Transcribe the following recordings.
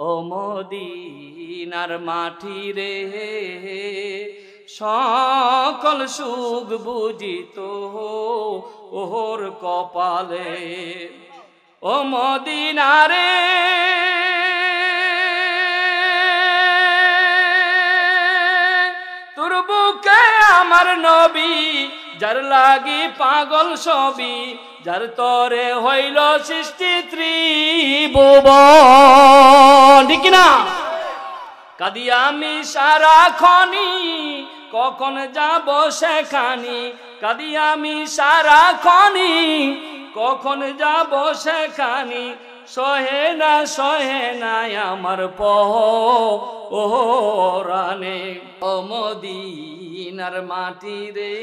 ও মদিনার মাটি রে, সকল সুখ বুঝিত ওর কপালে। ও মদিনা রে, তোর বুকে আমার নবী, যার লাগি পাগল সবই, যার তরে হইল সৃষ্টি ত্রিভুবন। ঠিক না? কাঁদি আমি সারাক্ষণি, কখন যাব সেখানি। কাঁদি আমি সারাক্ষণি, কখন যাব সেখানি। সহে না আমার পরানে। ও মদিনার মাটি রে,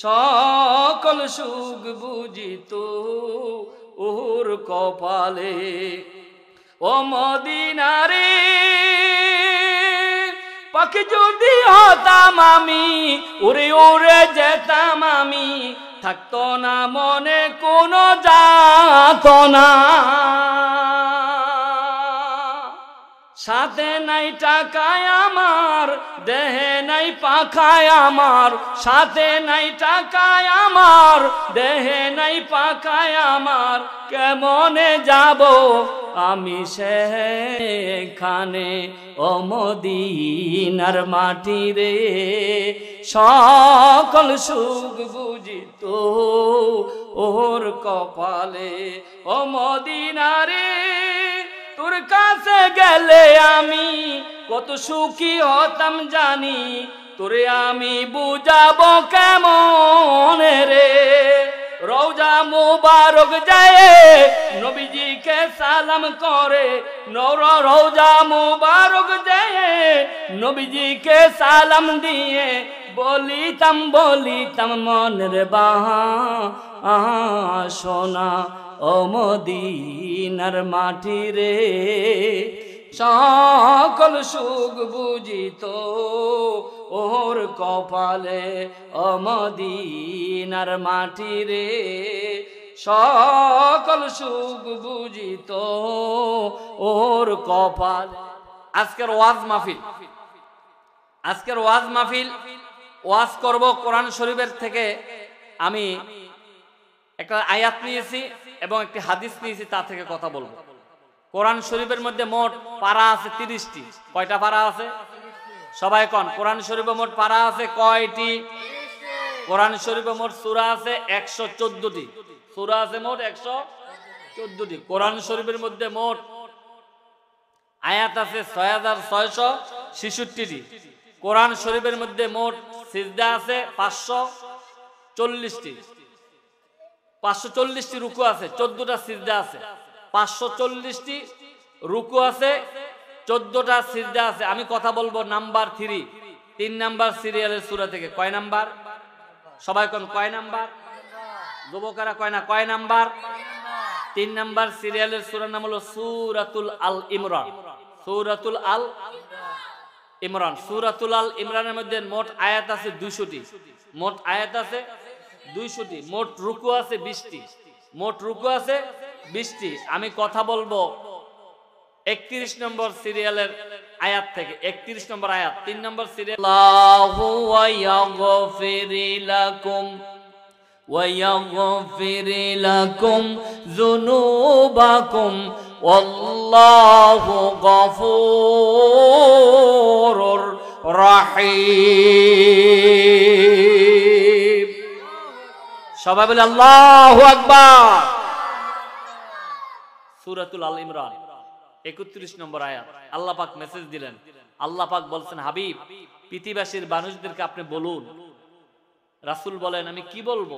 সকল সুখ বুঝিত ওর কপালে। ও মদিনা রে, পাখি যদি হতাম আমি, উড়ে উড়ে যেতাম আমি, থাকতো না মনে কোনো যাতনা। সাথে নাই টাকায় আমার, দেহে নাই পাখায় আমার। সাথে নাই টাকায় আমার, দেহে নাই পাখায় আমার। কেমনে যাব আমি সেখানে? ও মদিনার মাটি রে, সকল সুখ বুঝিত ওর কপালে। ও মদিনা রে, তোর কাছে গেলে আমি কত সুখী হতাম জানি। তোরে আমি বুঝাবো কেমন রে? রওজা মুবারক যায় নবীজিকে সালাম করে। রওজা মুবারক যায় নবীজিকে সালাম দিয়ে বলিতাম মনের বাসনা। ও মদিনার মাটি রে, সকল সুখ বুঝিত ওর কপালে। ও মদিনার মাটি রে, সকল সুখ বুঝিত ওর কপালে। আজকের ওয়াজ মাহফিল, ওয়াজ করব কোরআন শরীফের থেকে। আমি একটা আয়াত নিয়েছি এবং একটি হাদিস নিয়েছি, তা থেকে কথা বলবো। কোরআন শরীফের মধ্যে মোট পারা আছে 30টি। কয়টা পারা আছে সবাই কোন? কোরআন শরীফে মোট পারা আছে কয়টি? কোরআন শরীফে মোট সূরা আছে 114টি। সূরা আছে মোট 114টি। কোরআন শরীফের মধ্যে মোট আয়াত আছে 6666টি। কোরআন শরীফের মধ্যে মোট সিজদা আছে 540টি। 540টি রুকু আছে, 14টা সিজদা আছে। 540টি রুকু আছে, 14টা সিজদা আছে। আমি কথা বলবো নাম্বার 3 নাম্বার সিরিয়ালের সূরা থেকে। কয় নাম্বার? সবাই কোন কয় নাম্বার? যুবকেরা কয় না? কয় নাম্বার? 3 নাম্বার সিরিয়ালের সূরার নাম হলো সূরাতুল আল ইমরান। সূরাতুল আল ইমরান। সূরাতুল আল ইমরানের মধ্যে মোট আয়াত আছে 200টি। মোট আয়াত আছে 200টি। মোট রুকু আছে 20টি। মোট রুকু আছে 20টি। আমি কথা বলবো 31 নম্বর সিরিয়ালের আয়াত থেকে। 31 নম্বর আয়াত, 3 নম্বর সিরিয়াল। আল্লাহু ওয়া ইয়াগফিরু লাকুম ওয়া ইয়াগফিরু লাকুম যুনুবাকুম ওয়াল্লাহু গফুরুর রাহিম। সবাই বলে আল্লাহু আকবার। সূরাতুল আল ইমরান 31 নম্বর আয়াত। আল্লাহ পাক মেসেজ দিলেন। আল্লাহ পাক বলছেন, হাবিব পৃথিবীবাসীর মানুষদেরকে আপনি বলুন। রাসূল বলেন, আমি কি বলবো?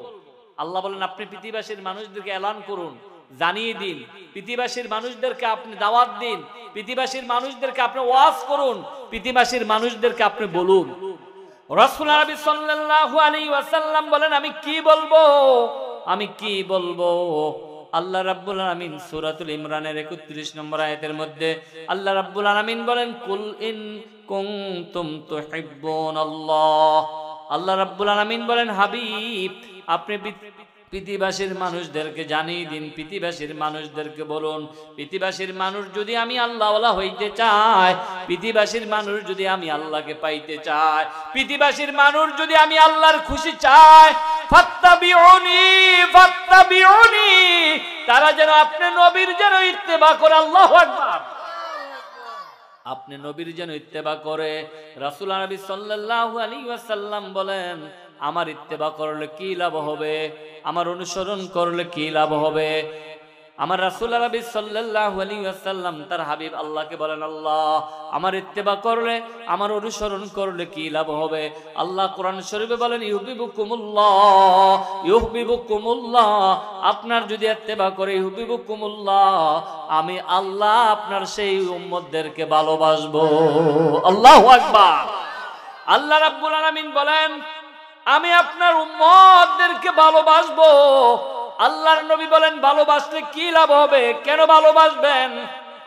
আল্লাহ বলেন, আপনি পৃথিবীবাসীর মানুষদেরকে এলান করুন, জানিয়ে দিন। পৃথিবীবাসীর মানুষদেরকে আপনি দাওয়াত দিন। পৃথিবীবাসীর মানুষদেরকে আপনি ওয়াজ করুন। পৃথিবীবাসীর মানুষদেরকে আপনি বলুন। রাসূল আরবি সাল্লাল্লাহু আলাইহি ওয়াসাল্লাম বলেন, আমি কি বলবো? আমি কি বলবো? আল্লাহ রাব্বুল আলামিন সূরাতুল ইমরানের 31 নম্বর আয়াতের মধ্যে আল্লাহ রাব্বুল আলামিন বলেন, কুল ইন কুনতুম তুহিব্বুনাল্লাহ। আল্লাহ রাব্বুল আলামিন বলেন, হাবিব আপনি পৃথিবীবাসীর মানুষদেরকে জানিয়ে দিন, পৃথিবীবাসীর মানুষদেরকে বলুন, পৃথিবীবাসীর মানুষ যদি আমি আল্লাহওয়ালা হইতে চায়, পৃথিবীবাসীর মানুষ যদি আমি আল্লাহকে পাইতে চায়, পৃথিবীবাসীর মানুষ যদি আমি আল্লাহর খুশি চায়, ফাত্তাবিউনি ফাত্তাবিউনি, তারা যেন আপনি নবীর যেন ইত্তেবা করে। আল্লাহু আকবার। আপনি নবীর যেন ইত্তেবা করে। রাসূল নবী সাল্লাল্লাহু আলাইহি ওয়াসাল্লাম বলেন, আমার ইত্তেবা করলে কি লাভ হবে, আমার অনুসরণ করলে কি লাভ হবে। আমার রাসূল নবী সাল্লাল্লাহু আলাইহি ওয়াসাল্লাম তার হাবিব আল্লাহকে বলেন, আল্লাহ আমার ইত্তেবা করলে, আমার অনুসরণ করলে কি লাভ হবে। আল্লাহ কোরআন শরীফে বলেন, ইউহিব্বুকুমুল্লাহ ইউহিব্বুকুমুল্লাহ, আপনার যদি ইত্তেবা করে ইউহিব্বুকুমুল্লাহ, আমি আল্লাহ আপনার সেই উম্মতদেরকে ভালোবাসবো। আল্লাহু আকবার। আল্লাহ রাব্বুল আলামিন বলেন, আমি আপনার উম্মতদেরকে ভালোবাসবো। আল্লাহর নবী বলেন, ভালোবাসলে কি লাভ হবে, কেন ভালোবাসবেন,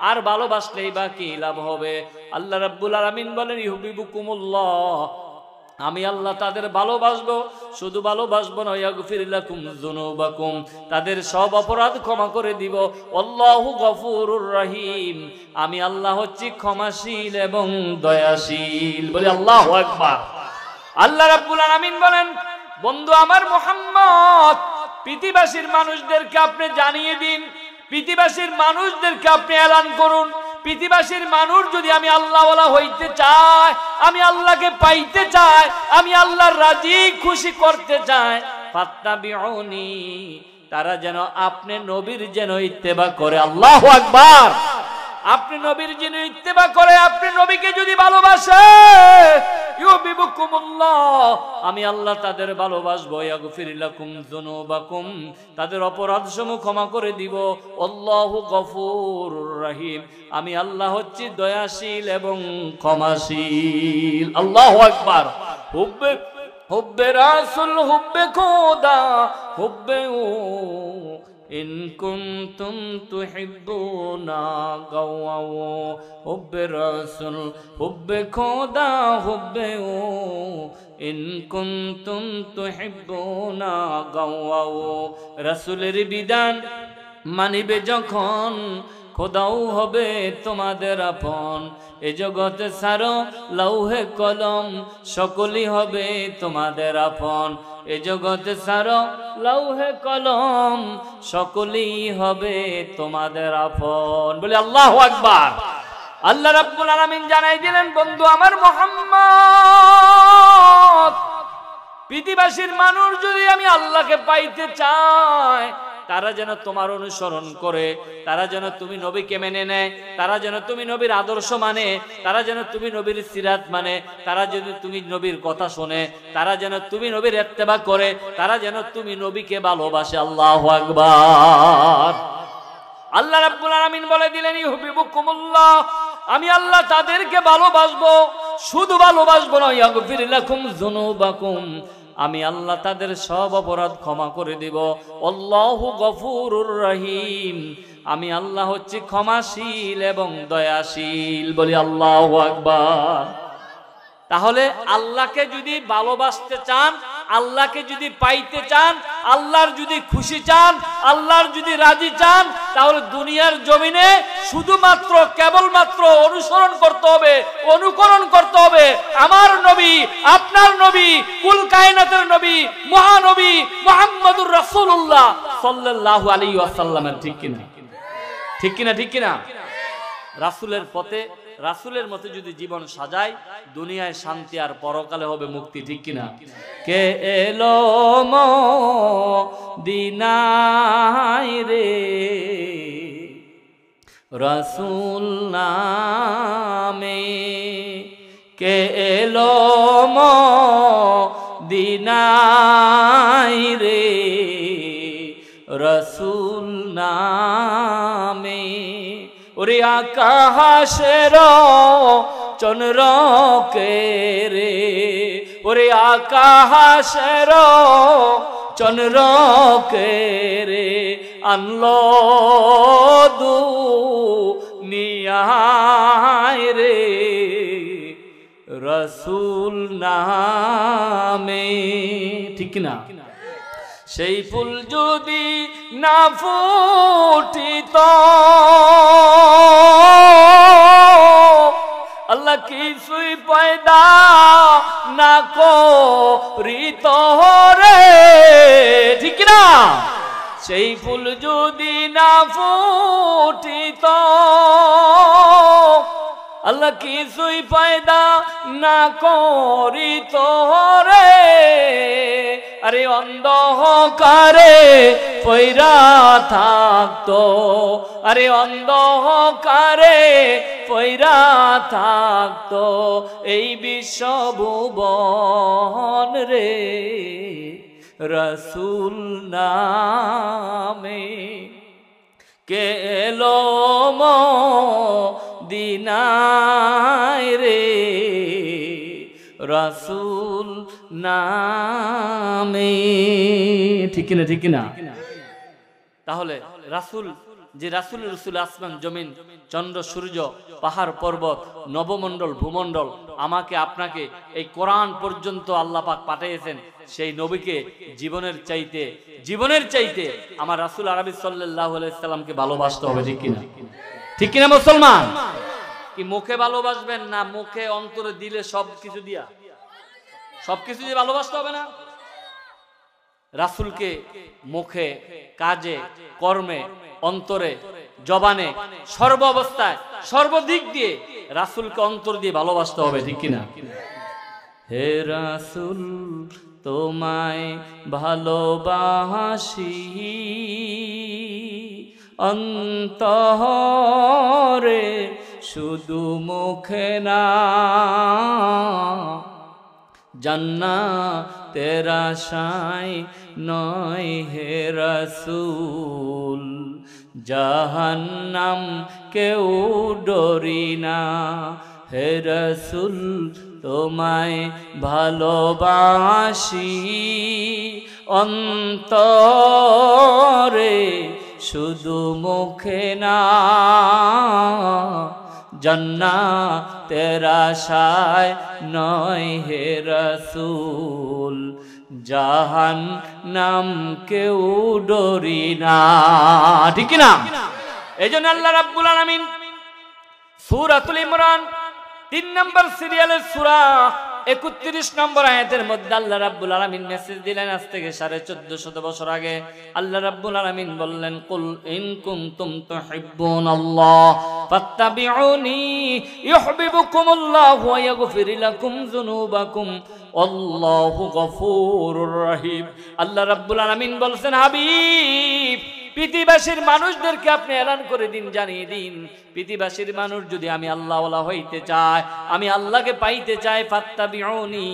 আর ভালোবাসলেই বা কি লাভ হবে। আল্লাহ রাব্বুল আলামিন বলেন, ইউহিব্বুকুমুল্লাহ, আমি আল্লাহ তাদের ভালোবাসবো। শুধু ভালোবাসবো না, ইয়াগফির লাকুম যুনুবাকুম, তাদের সব অপরাধ ক্ষমা করে দিব। আল্লাহু গফুরুর রহিম, আমি আল্লাহ হচ্ছি ক্ষমাশীল এবং দয়াশীল। বলি আল্লাহু আকবার। আল্লাহ রাব্বুল আলামিন বলেন, বন্ধু আমার মুহাম্মদ, পৃথিবীবাসীর মানুষদেরকে আপনি জানিয়ে দিন, পৃথিবীবাসীর মানুষদেরকে আপনি এলান করুন, পৃথিবীবাসীর মানুষ যদি আমি আল্লাহওয়ালা হইতে চায়, আমি আল্লাহকে পাইতে চায়, আমি আল্লাহর রাজি খুশি করতে চায়, ফাত্তাবিউনি, তারা যেন আপনি নবীর যেন ইত্তেবা করে। আল্লাহু আকবার। আপনি নবীর যেন ইত্তেবা করে, আপনি নবীকে যদি ভালোবাসে, ইউহিব্বুকুমুল্লাহ, আমি আল্লাহ তাদের ভালোবাসবো। ইয়াগফির লাকুম যুনুবাকুম, তাদের অপরাধসমূহ ক্ষমা করে দিব। আল্লাহু গফুরুর রহিম, আমি আল্লাহ হচ্ছি দয়াশীল এবং ক্ষমাশীল। আল্লাহু আকবার। হুব্বে রাসূল হুব্বে খোদা হুব্বে ইন কুনতুম তুহিব্বুনা গাওয়াও, হুব্বে রাসূল হুব্বে খোদা হুব্বে ইন কুনতুম তুহিব্বুনা গাওয়াও, রাসূলের বিধান মানিবে যখন, খোদাও হবে তোমাদের আপন। এ জগতে সারো লৌহে কলম, সকলই হবে তোমাদের আপন। এ জগতে সারো লৌহে কলম, সকলই হবে তোমাদের আপন। বলে আল্লাহু আকবার। আল্লাহ রাব্বুল আলামিন জানাই দিলেন, বন্ধু আমার মুহাম্মদ, পৃথিবীবাসীর মানুষ যদি আমি আল্লাহকে পাইতে চায়, তারা যেন তোমার অনুসরণ করে, তারা যেন তুমি নবীকে মেনে নেয়, তারা যেন তুমি নবীর আদর্শ মানে, তারা যেন তুমি নবীর সিরাত মানে, তারা যেন তুমি নবীর কথা শোনে, তারা যেন তুমি নবীর ইত্তেবা করে, তারা যেন তুমি নবীকে ভালোবাসে। আল্লাহু আকবার। আল্লাহ রাব্বুল আলামিন বলে দিলেন, ইউহিব্বুকুমুল্লাহ, আমি আল্লাহ তাদেরকে ভালোবাসবো। শুধু ভালোবাসবো না, ইয়াগফির লাকুম যুনুবাকুম, আমি আল্লাহ তাদের সব অপরাধ ক্ষমা করে দিব। আল্লাহু গফুরুর রহিম, আমি আল্লাহ হচ্ছি ক্ষমাশীল এবং দয়াশীল। বলি আল্লাহু আকবার। তাহলে আল্লাহকে যদি ভালোবাসতে চান, আল্লাহকে যদি পাইতে চান, আল্লাহর যদি খুশি চান, আল্লাহর যদি রাজি চান, তাহলে দুনিয়ার জমিনে শুধুমাত্র কেবলমাত্র অনুসরণ করতে হবে, অনুকরণ করতে হবে আমার নবী, আপনার নবী, কুল কায়নাতের নবী, মহানবী মুহাম্মদুর রাসূলুল্লাহ সাল্লাল্লাহু আলাইহি ওয়াসাল্লামের। ঠিক কিনা? ঠিক কিনা? ঠিক কিনা? রাসূলের পথে, রাসূলের মতো যদি জীবন সাজাই, দুনিয়ায় শান্তি আর পরকালে হবে মুক্তি। ঠিক কিনা? কে এলো মদিনায় রে, রাসূল নামে, কে এলো মদিনায় রে, রাসূল নামে। ওরে আকাশের চন্দ্রকে রে, ওরে আকাশের চন্দ্রকে রে, আনলো দুনিয়ায় রে, রাসূল নামে। ঠিক না? সেই ফুল যদি না ফুটিত আল্লাহ কিছুই পয়দা না করিত রে, ঠিক না? সেই ফুল যদি না ফুটিত আল্লাহ কিছুই পয়দা না করিত রে, আরে অন্ধকারে পয়রা থাকতো, আরে অন্ধকারে পয়রা থাকতো এই বিশ্বভুবন রে, রাসূল নামে কে এলো মদিনায় রে, রাসূল নামে, ঠিক না? ঠিক না? তাহলে রাসূল, যে রাসূল রসুল আসমান জমিন চন্দ্র সূর্য পাহাড় পর্বত নবমণ্ডল ভূমণ্ডল আমাকে আপনাকে এই কোরআন পর্যন্ত আল্লাহ পাক পাঠিয়েছেন, সেই নবীকে জীবনের চাইতে আমার রাসূল আরবি সাল্লাল্লাহু আলাইহি সাল্লামকে ভালোবাসতে হবে, ঠিক কিনা? ঠিক কিনা মুসলমান? কি মুখে ভালোবাসবেন না মুখে অন্তরে দিলে সবকিছু দিয়ে ভালোবাসতে হবে না? রাসূলকে মুখে কাজে কর্মে অন্তরে জবানে সর্ব অবস্থায় সর্বদিক দিয়ে রাসূলকে অন্তর দিয়ে ভালোবাসতে হবে, ঠিক কিনা? হে রাসূল তোমায় ভালোবাসি অন্তরে শুধু মুখে না, জান্নাতের আশায় নয় হে রাসূল, জাহান্নাম কেউ ডরি না, হে রাসূল তোমায় ভালোবাসি অন্তরে শুধু মুখে না, জান্নাতের আশায় নয় হে রাসূল, জাহান্নাম কেউ ডরি না, ঠিক না? এইজন্য আল্লাহ রাব্বুল আলামিন সূরাতুল ইমরান 3 নম্বর সিরিয়ালের সূরা 31 নম্বর আয়াতের মধ্যে আল্লাহ রাব্বুল আলামিন মেসেজ দিলেন আজ থেকে 1450 বছর আগে। আল্লাহ রাব্বুল আলামিন বললেন, কুল ইন কুনতুম তুহিব্বুনাল্লাহ ফাত্তাবিউনি ইউহিব্বুকুমুল্লাহু ওয়া ইয়াগফির লাকুম যুনুবাকুম আল্লাহু গফুরুর রহিম। আল্লাহ রাব্বুল আলামিন বলছেন, হাবিব পৃথিবীবাসীর মানুষদেরকে আপনি এলান করে দিন, জানিয়ে দিন, পৃথিবীবাসীর মানুষ যদি আমি আল্লাহওয়ালা হইতে চায়, আমি আল্লাহকে পাইতে চাই, ফাত্তাবিউনি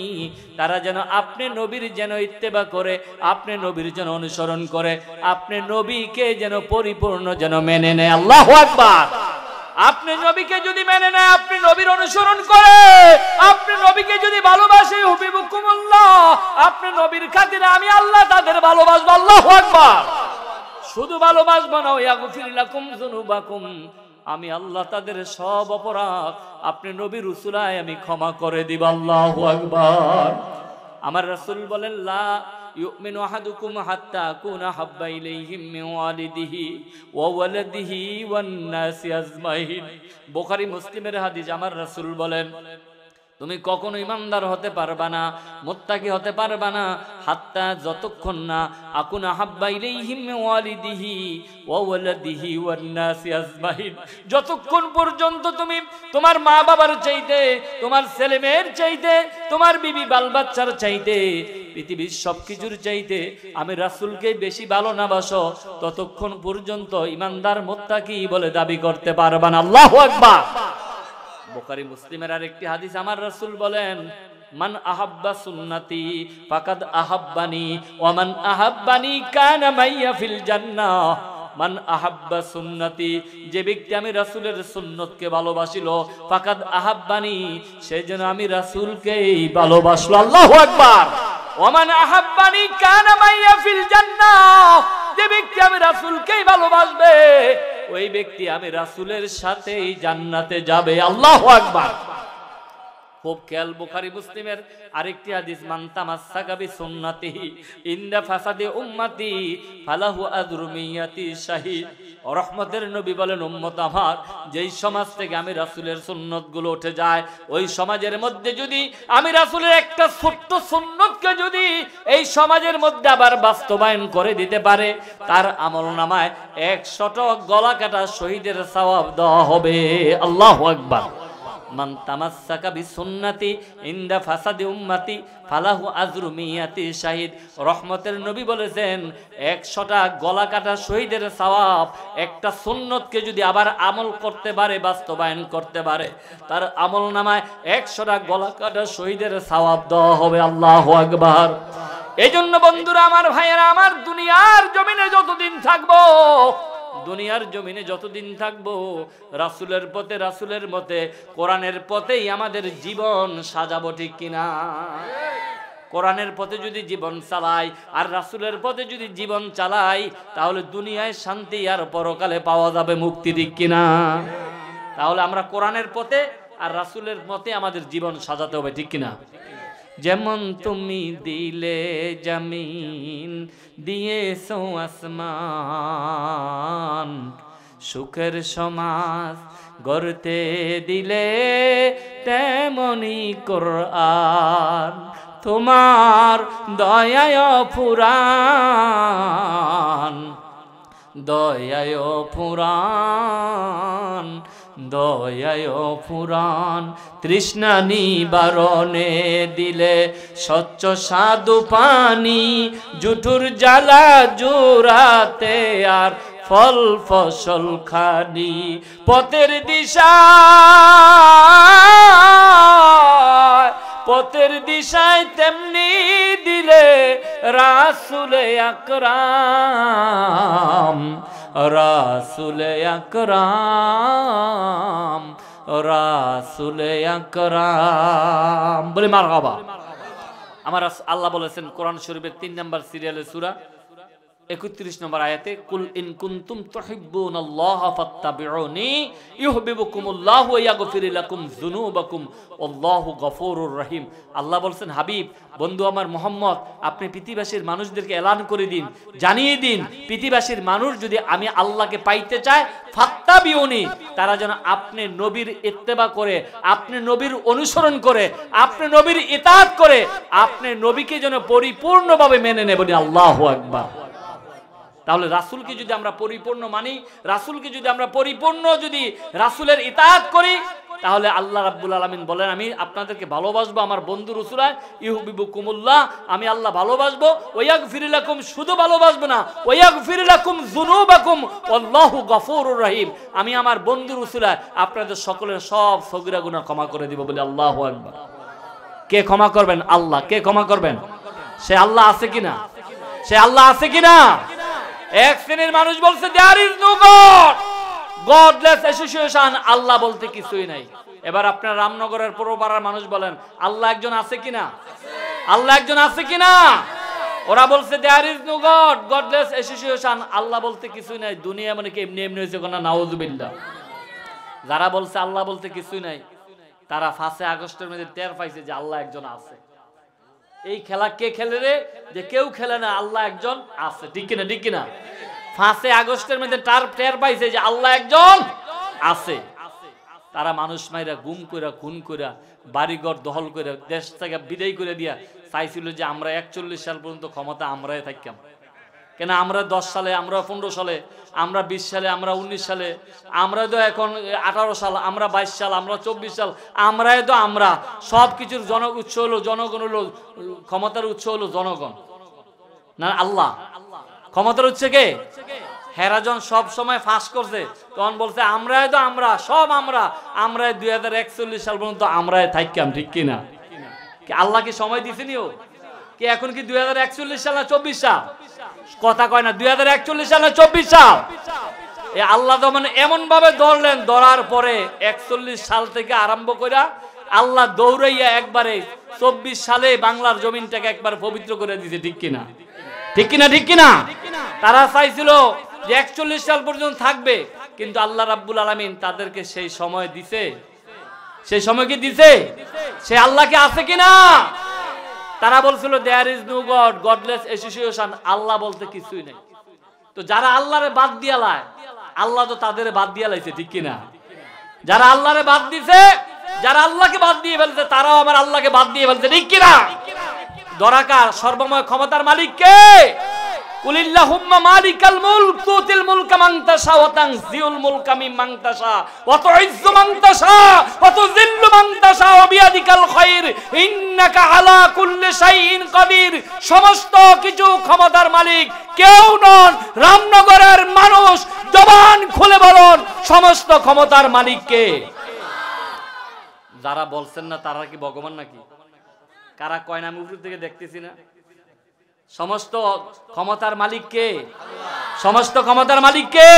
তারা যেন আপনি নবীর যেন ইত্তেবা করে, আপনি নবীর যেন অনুসরণ করে, আপনি নবীকে যেন পরিপূর্ণ যেন মেনে নেয়। আল্লাহু আকবার। আপনি নবীকে যদি মেনে নেয়, আপনি নবীর অনুসরণ করে, আপনি নবীকে যদি ভালোবাসে, হুবিবুকুমুল্লাহ আপনি নবীর খাতিরে আমি আল্লাহ তাদের ভালোবাসবো। আল্লাহু আকবার। শুধু ভালোবাসবো না, ইয়াগফির লাকুম যুনুবাকুম আমি আল্লাহ তাদের সব অপরাধ আপনি নবীর উসুলায় আমি ক্ষমা করে দিব। আল্লাহু আকবার। আমার রাসূল বলেন, লা ইউমিনু আহাদুকুম হাত্তা আকুনা হাব্বা ইলাইহি মিন ওয়ালিদিহি ওয়া ওয়ালাদিহি ওয়ান নাসি আজমাইন। বুখারী মুসলিমের হাদিস। আমার রাসূল বলেন, তুমি কখনো ইমানদার হতে পারবা না, মুত্তাকি হতে পারবা না, হাত্তা যতক্ষণ না আকুনা হাব্বা ইলাইহি মিন ওয়ালিদিহি ওয়া ওয়ালাদিহি ওয়ান নাসি আজমাইন, যতক্ষণ পর্যন্ত তুমি তোমার মা বাবার চাইতে, তোমার ছেলে মেয়ের চাইতে, তোমার বিবি বাল বাচ্চার চাইতে, পৃথিবীর সবকিছুর চাইতে আমি রাসূলকে বেশি ভালো না বাসো, ততক্ষণ পর্যন্ত ইমানদার মুত্তাকি বলে দাবি করতে পারবা না। আল্লাহু আকবার। বুখারী মুসলিমের আরেকটি হাদিস। আমার রাসূল বলেন, মান আহাব্বা সুন্নতি ফাকাদ আহাব্বানি ওয়া মান আহাব্বানি কানা মাইয়া ফিল জান্নাহ। মান আহাব্বা সুন্নতি, যে ব্যক্তি আমি রাসূলের সুন্নতকে ভালোবাসিল, ফাকাদ আহাব্বানি সে যেন আমি রাসূলকেই ভালোবাসলো। আল্লাহু আকবার। ওয়া মান আহাব্বানি কানা মাইয়া ফিল জান্নাহ, যে ব্যক্তি আমি রাসূলকেই ভালোবাসবে ওই ব্যক্তি আমি রাসূলের সাথেই জান্নাতে যাবে। আল্লাহু আকবার। খুব খেয়াল, বুখারী মুসলিমের আরেকটি হাদিস, মান তামাসসাকা বিসুন্নতিহি ইনদা ফাসাদি উম্মতি ফালাহু আজরু মিয়াতি শাহীদ। রহমতের নবী বলেন, উম্মত আমার, যেই সমাজ থেকে আমি রাসূলের সুন্নতগুলো উঠে যায়, ওই সমাজের মধ্যে যদি আমি রাসূলের একটা ছোট্ট সুন্নতকে যদি এই সমাজের মধ্যে আবার বাস্তবায়ন করে দিতে পারে, তার আমলনামায় 100টা গলা কাটা শহীদের সওয়াব দেওয়া হবে। আল্লাহু আকবার। মান তামাসসাকা বিসুন্নতি ইনদা ফাসাদি উম্মতি ফালাহু আজরু মিয়াতি শাহীদ। রহমতের নবী বলেছেন, 100টা গলা কাটা শহীদের সওয়াব একটা সুন্নতকে যদি আবার আমল করতে পারে, বাস্তবায়ন করতে পারে, তার আমলনামায় 100টা গলা কাটা শহীদের সওয়াব দেওয়া হবে। আল্লাহু আকবার। এই জন্য বন্ধুরা আমার, ভাইয়েরা আমার, দুনিয়ার জমিনে যতদিন থাকবো, দুনিয়ার জমিনে যতদিন থাকবো, রাসূলের পথে, রাসূলের মতে, কোরআনের পথেই আমাদের জীবন সাজাবো, ঠিক কিনা? কোরআনের পথে যদি জীবন চালাই আর রাসূলের পথে যদি জীবন চালাই, তাহলে দুনিয়ায় শান্তি আর পরকালে পাওয়া যাবে মুক্তি, ঠিক কিনা? তাহলে আমরা কোরআনের পথে আর রাসূলের মতে আমাদের জীবন সাজাতে হবে, ঠিক কিনা? যেমন তুমি দিলে জমিন, দিয়েছো আসমান, সুখের সমাজ গড়তে দিলে তেমনি কোরআন, তোমার দয়ায় পুরাণ, দয়ায় পুরাণ, দয়ায় পুরাণ, তৃষ্ণা নিবারণে দিলে স্বচ্ছ সাধু পানি, জুঠুর জ্বালা জোড়াতে আর ফল ফসল খানি, পথের দিশা, পথের দিশায় তেমনি দিলে রাসূলে আকরাম, রাসূলে আকরাম, রাসূলে আকরাম। বলে মারহাবা। আমার আল্লাহ বলেছেন কোরআন শরীফের 3 নম্বর সিরিয়ালের সূরা 31 নম্বর আয়াতে, কুল ইন কুনতুম তুহিব্বুনাল্লাহা ফাত্তাবিউনি ইউহিব্বুকুমুল্লাহু ওয়া ইয়াগফির লাকুম যুনুবাকুম আল্লাহু গফুরুর রহিম। আল্লাহ বলেন, হাবিব, বন্ধু আমার মুহাম্মদ, আপনি পৃথিবীবাসীর মানুষদেরকে এলান করে দিন, জানিয়ে দিন, পৃথিবীবাসীর মানুষ যদি আমি আল্লাহকে পাইতে চায়, ফাত্তাবিউনি, তারা যেন আপনি নবীর ইত্তেবা করে, আপনি নবীর অনুসরণ করে, আপনি নবীর ইতাআত করে, আপনি নবীকে যেন পরিপূর্ণভাবে মেনে নেব। আল্লাহু আকবার। তাহলে রাসূলকে যদি আমরা পরিপূর্ণ মানি, রাসূলকে যদি আমরা পরিপূর্ণ যদি রাসূলের ইতাআত করি, তাহলে আল্লাহ রাব্বুল আলামিন বলেন, আমি আপনাদেরকে ভালোবাসবো, আমার বন্ধু রাসূলা, ইউহিব্বুকুমুল্লাহ, আমি আল্লাহ ভালোবাসবো, ওয়া ইয়াগফির লাকুম, শুধু ভালোবাসবো না, ওয়া ইয়াগফির লাকুম যুনুবাকুম আল্লাহু গফুরুর রহিম, আমি আমার বন্ধু রাসূলা আপনাদের সকলের সব সগীরা গুনাহ ক্ষমা করে দিব। বলে আল্লাহু আকবার। কে ক্ষমা করবেন? আল্লাহ। কে ক্ষমা করবেন? সে আল্লাহ আছে কিনা? সে আল্লাহ আছে কিনা? এক শ্রেণীর মানুষ বলছে there is no God, godless association, আল্লাহ বলতে কিছুই নাই। এবার আপনার রামনগরের পুরোপাড়ার মানুষ বলেন, আল্লাহ একজন আছে কিনা? আল্লাহ একজন আছে কিনা? ওরা বলছে there is no God, godless association, আল্লাহ বলতে কিছুই নাই। দুনিয়া মানে কি এমনি এমনি হয়েছে কোনা? নাউযুবিল্লাহ। যারা বলছে আল্লাহ বলতে কিছুই নাই, তারা 5 আগস্টের মধ্যে টের পাইছে যে আল্লাহ একজন আছে। এই খেলা কে খেলে রে? যে কেউ খেলে না, আল্লাহ একজন আছে, ঠিক কিনা? ঠিক কিনা? 5 আগস্টের মধ্যে টের পাইছে যে আল্লাহ একজন আছে। তারা মানুষ মাইরা, গুম কইরা, খুন কইরা, বাড়িঘর দখল করে, দেশ থেকে বিদায় করে দিয়া চাইছিল যে আমরা 41 সাল পর্যন্ত ক্ষমতা আমরাই থাকতাম। কেন? আমরা 10 সালে, আমরা 15 সালে, আমরা 20 সালে, আমরা 19 সালে, আমরা তো এখন 18 সাল, আমরা 22 সাল, আমরা 24 সাল, আমরাই তো আমরা। সব কিছুর উৎস হলো জনগণ, হলো ক্ষমতার উৎস হলো জনগণ না আল্লাহ। ক্ষমতার উৎস কে? হেরাজন সব সময় ফাঁস করছে, তখন বলছে আমরাই তো আমরা, সব আমরা, আমরাই 2041 সাল পর্যন্ত আমরাই থাকতাম, ঠিক কিনা? আল্লাহ কি সময় দিছেনি? ও কি এখন কি 2041 সাল না 24 সাল? কথা কয় না, 2041 সাল না 24 সাল? এই আল্লাহ তো মানে এমন ভাবে ধরলেন, ধরার পরে 41 সাল থেকে আরম্ভ করে আল্লাহ দৌড়াইয়া একবারে 24 সালে বাংলার জমিনটাকে একবার পবিত্র করে দিয়েছে, ঠিক কিনা? ঠিক কিনা? ঠিক কিনা? তারা চাইছিল যে 41 সাল পর্যন্ত থাকবে, কিন্তু আল্লাহ রাব্বুল আলামিন তাদেরকে সেই সময় দিছে, সেই সময় কি দিছে? সে আল্লাহকে আছে কিনা? তারা বলছিল there is no God, godless association, আল্লাহ বলতে কিছুই নেই। তো যারা আল্লাহরে বাদ দিয়া লায়, আল্লাহ তো তাদের বাদ দিয়া লাইছে, ঠিক কিনা? যারা আল্লাহরে বাদ দিছে, যারা আল্লাহকে বাদ দিয়ে ফেলছে, তারাও আমার আল্লাহকে বাদ দিয়ে ফেলছে, ঠিক কিনা? দরাকার সর্বময় ক্ষমতার মালিক কে? কুলিল্লাহুম্মা মালিকাল মুলক তুতিল মুলকা মান তাশা ওয়া তানজিউল মুলকা মিম্মান তাশা ওয়া তুইজ্জু মান তাশা ওয়া তুযিল্লু মান তাশা ওয়া বিয়াদিকাল খায়র ইন্নাকা আলা কুল্লি শাইইন কাদির। সমস্ত কিছু ক্ষমতার মালিক কেউ নন, রামনগরের মানুষ জবান খুলে বলুন সমস্ত ক্ষমতার মালিক কে? যারা বলছেন না তারা কি ভগবান নাকি? কারা কয় না আমি উপর থেকে দেখতেছি না? সমস্ত ক্ষমতার মালিক কে? সমস্ত ক্ষমতার মালিক কে?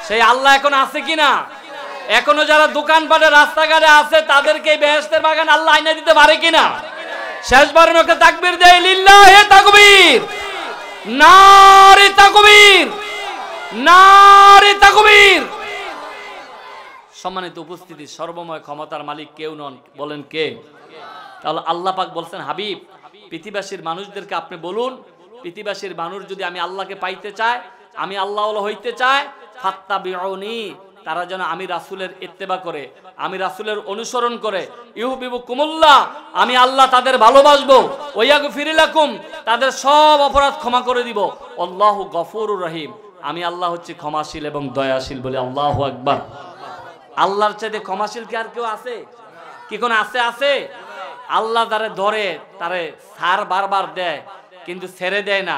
সেই আল্লাহ এখন আছে কিনা? এখনো যারা দোকানপাটে রাস্তাঘাটে আছে তাদেরকে বেহেশতের বাগান আল্লাহ আইনা দিতে পারে কিনা? শেষবারের মতো তাকবীর দেই, লিল্লাহি তাকবীর, নারে তাকবীর, নারে তাকবীর। সম্মানিত উপস্থিতি, সর্বময় ক্ষমতার মালিক কেউ নন, বলেন কে? তাহলে আল্লাহ পাক বলছেন, হাবিব পৃথিবীবাসীর মানুষদেরকে আপনি বলুন, পৃথিবীবাসীর মানুষ যদি আমি আল্লাহকে পাইতে চায়, আমি আল্লাহ হইতে চায়, ফাত্তাবিউনি, তারা যেন আমি রাসূলের ইত্তেবা করে, আমি রাসূলের অনুসরণ করে, ইউহিব্বুকুমুল্লাহ, আমি আল্লাহ তাদের ভালোবাসবো, ওয়া ইয়াগফির লাকুম, তাদের সব অপরাধ ক্ষমা করে দিব, আল্লাহু গফুরুর রহিম, আমি আল্লাহ হচ্ছে ক্ষমাশীল এবং দয়াশীল। বলে আল্লাহু আকবার। আল্লাহর চাইতে ক্ষমাশীল কি আর কেউ আছে? কি কোন আছে? আছে? আল্লাহ যারে ধরে তারে সার বারবার দেয় কিন্তু ছেড়ে দেয় না।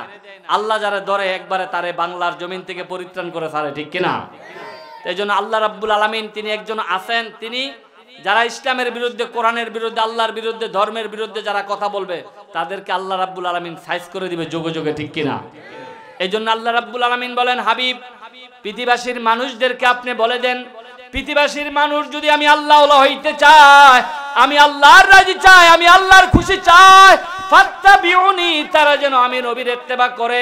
আল্লাহ যারে ধরে একবারে তারে বাংলার জমিন থেকে পরিত্রাণ করে ছাড়ে, ঠিক কিনা? এই জন্য আল্লাহ রাব্বুল আলামিন তিনি একজন আছেন, তিনি যারা ইসলামের বিরুদ্ধে, কোরআনের বিরুদ্ধে, আল্লাহর বিরুদ্ধে, ধর্মের বিরুদ্ধে যারা কথা বলবে তাদেরকে আল্লাহ রাব্বুল আলামিন সাইজ করে দিবে যোগে যোগে, ঠিক কিনা? এই জন্য আল্লাহ রাব্বুল আলামিন বলেন, হাবিব পৃথিবীবাসীর মানুষদেরকে আপনি বলে দেন, পৃথিবীবাসীর মানুষ যদি আমি আল্লাহ হইতে চায়, আমি আল্লাহর রাজি চাই, আমি আল্লাহর খুশি চাই, ফাত্তাবিউনি, তারা যেন আমি নবীর ইত্তেবা করে।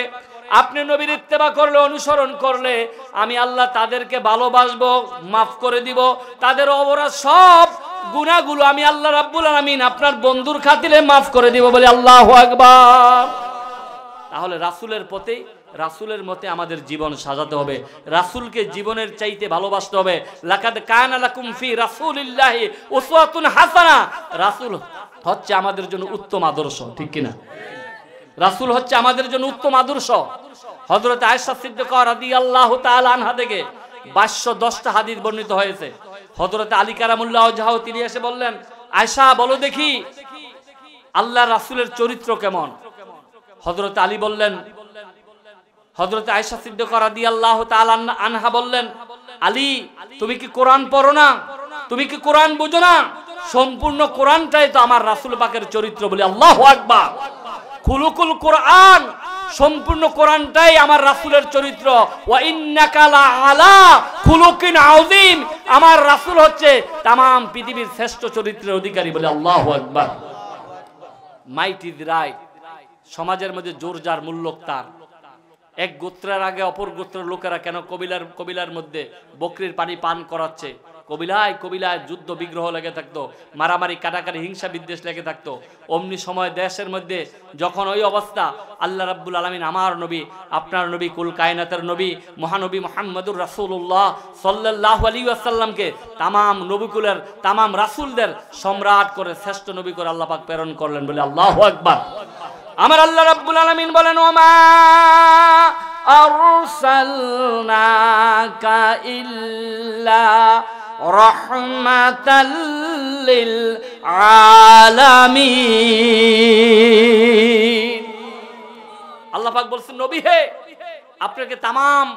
আপনি নবীর ইত্তেবা করলে, অনুসরণ করলে আমি আল্লাহ তাদেরকে ভালোবাসবো, মাফ করে দিব, তাদের অপরাধ সব গুনাহগুলো আমি আল্লাহ রাব্বুল আলামিন আপনার বন্ধুর খাতিরে মাফ করে দিব। বলে আল্লাহু আকবার। তাহলে রাসূলের পথে, রাসূলের মতে আমাদের জীবন সাজাতে হবে, রাসূলকে জীবনের চাইতে ভালোবাসতে হবে। লাকাদ কানা লাকুম ফি রাসূলিল্লাহি উসওয়াতুন হাসানা, রাসূল হচ্ছে আমাদের জন্য উত্তম আদর্শ, ঠিক কিনা? রাসূল হচ্ছে আমাদের জন্য উত্তম আদর্শ। হযরত আয়েশা সিদ্দিকা রাদিয়াল্লাহু তাআলা আনহা থেকে 510টা হাদিস বর্ণিত হয়েছে। হযরত আলী কারামুল্লাহ ওয়াজহাহু তিনি এসে বললেন, আয়েশা বলো দেখি আল্লাহর রাসূলের চরিত্র কেমন? হযরত আলী বললেন, হযরত আয়েশা সিদ্দিকা রাদিয়াল্লাহু তাআলা আনহা বললেন, আলী তুমি কি কোরআন পড়ো না? তুমি কি কোরআন বুঝো না? সম্পূর্ণ কোরআনটাই তো আমার রাসূল পাকের চরিত্র। বলে আল্লাহু আকবার। খুলুকুল কোরআন, সম্পূর্ণ কোরআনটাই আমার রাসূলের চরিত্র। ওয়া ইন্নাকা লা আলা খুলুকিন আযীম, আমার রাসূল হচ্ছে तमाम পৃথিবীর শ্রেষ্ঠ চরিত্রের অধিকারী। বলে আল্লাহু আকবার। Might is right. সমাজের মধ্যে জোর যার মূল্য তার। এক গোত্রের আগে অপর গোত্রের লোকেরা কেন কবিলার মধ্যে বকরির পানি পান করাচ্ছে? কবিলায় কবিলায় যুদ্ধ বিগ্রহ লেগে থাকতো, মারামারি কাটাকাটি হিংসা বিদ্বেষ লেগে থাকতো। অমনি সময় দেশের মধ্যে যখন ওই অবস্থা, আল্লাহ রাব্বুল আলামিন আমার নবী, আপনার নবী, কুল কায়নাতের নবী মহানবী মুহাম্মদুর রাসূলুল্লাহ সাল্লাল্লাহু আলাইহি ওয়াসাল্লামকে তামাম নবীকুলের, তামাম রাসূলদের সম্রাট করে, শ্রেষ্ঠ নবী করে আল্লাহ পাক প্রেরণ করলেন। বলে আল্লাহু আকবার। আমার আল্লাহ রাব্বুল আলামিন বলেন, ওমা আরসালনাকা ইল্লা রাহমাতাল লিল আলামিন। আল্লাহ পাক বলছেন, নবী হে, আপনাকে তামাম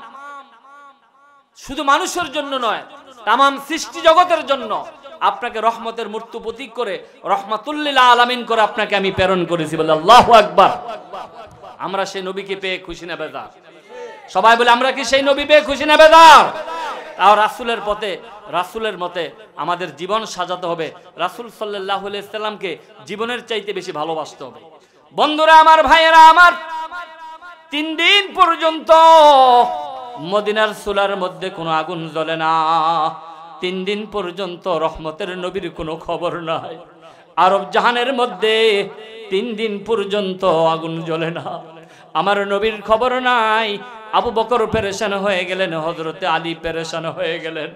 শুধু মানুষের জন্য নয়, তামাম সৃষ্টি জগতের জন্য আপনাকে রহমতের মূর্তি প্রতীক করে, রহমাতুল লিল আলামিন করে আপনাকে আমি প্রেরণ করেছি। বলে আল্লাহু আকবার। আমরা সেই নবীকে পেয়ে খুশি না বেজার? সবাই বলে আমরা কি সেই নবী পেয়ে খুশি না বেজার? তাও রাসূলের পথে, রাসূলের মতে আমাদের জীবন সাজাতে হবে। রাসূল সাল্লাল্লাহু আলাইহি সাল্লামকে জীবনের চাইতে বেশি ভালোবাসতে হবে। বন্ধুরা আমার, ভাইয়েরা আমার, 3 দিন পর্যন্ত মদিনার চুলার মধ্যে কোনো আগুন জ্বলে না। 3 দিন পর্যন্ত রহমতের নবীর কোনো খবর নাই। আরব জাহানের মধ্যে 3 দিন পর্যন্ত আগুন জ্বলে না, আমার নবীর খবর নাই। আবু বকর পেরেশান হয়ে গেলেন, হযরতে আলী পেরেশান হয়ে গেলেন,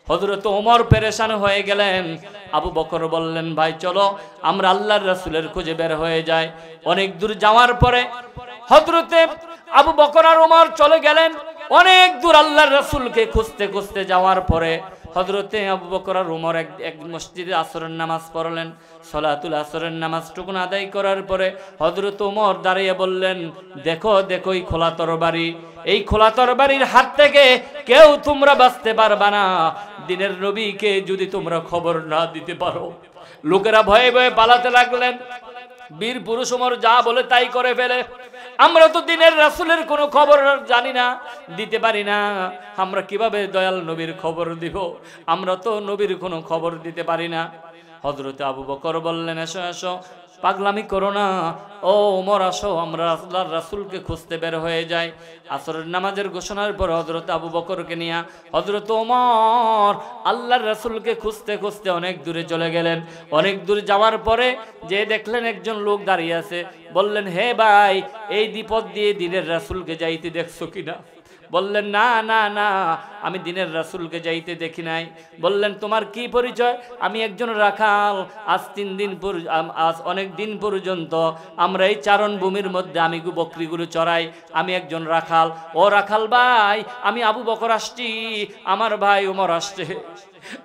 হযরত ওমর পেরেশান হয়ে গেলেন। আবু বকর বললেন, ভাই চলো আমরা আল্লাহর রাসূলের খোঁজে বের হয়ে যাই। অনেক দূর যাওয়ার পরে হযরতে আবু বকর আর ওমর চলে গেলেন। অনেক দূর আল্লাহর রাসূলকে খুঁজতে খুঁজতে যাওয়ার পরে হযরতে আবু বকর আর ওমর এক মসজিদে আসরের নামাজ পড়লেন। সালাতুল আসরের নামাজটুকু আদায় করার পরে হযরত ওমর দাঁড়িয়ে বললেন, দেখো দেখো এই খোলা তরবারি, এই খোলা তরবারির হাত থেকে কেউ তোমরা বাঁচতে পারবা না, দিনের নবীকে যদি তোমরা খবর না দিতে পারো। লোকেরা ভয়ে ভয়ে পালাতে লাগলেন। বীর পুরুষ ওমর যা বলে তাই করে ফেলে। আমরা তো দিনের রাসূলের কোনো খবর জানি না, দিতে পারি না, আমরা কিভাবে দয়াল নবীর খবর দিব? আমরা তো নবীর কোনো খবর দিতে পারি না। হযরত আবু বকর বললেন, এসো এসো, পাগলামি করো না, ও ওমর আসো, আমরা আল্লাহর রাসূলকে খুঁজতে বের হয়ে যাই। আসরের নামাজের ঘোষণার পর হযরত আবু বকরকে নিয়ে হযরত ওমর আল্লাহর রাসূলকে খুঁজতে খুঁজতে অনেক দূরে চলে গেলেন। অনেক দূর যাওয়ার পরে যে দেখলেন একজন লোক দাঁড়িয়ে আছে, বললেন, হে ভাই, এই বিপদ দিয়ে দিনের রাসূলকে যাইতে দেখছো কিনা? বললেন, না না না, আমি দিনের রাসূলকে যাইতে দেখি নাই। বললেন, তোমার কি পরিচয়? আমি একজন রাখাল, আজ অনেক দিন পর্যন্ত আমরা এই চারণ ভূমির মধ্যে আমি বকরিগুলো চড়াই, আমি একজন রাখাল। ও রাখাল ভাই, আমি আবু বকর আসছি, আমার ভাই ওমর আসছে।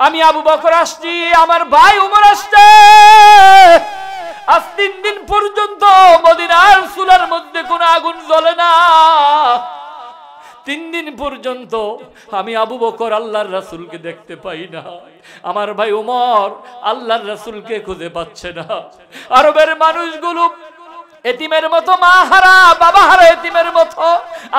আমি আবু বকর আসছি, আমার ভাই ওমর আসছে। আজ 3 দিন পর্যন্ত মদিনার চুলার মধ্যে কোনো আগুন জ্বলে না। 3 দিন পর্যন্ত আমি আবু বকর আল্লাহর রাসূলকে দেখতে পাই না, আমার ভাই ওমর আল্লাহর রাসূলকে খুঁজে পাচ্ছে না। আরবের মানুষগুলো এতিমের মতো, মা হারা বাবা হারা এতিমের মতো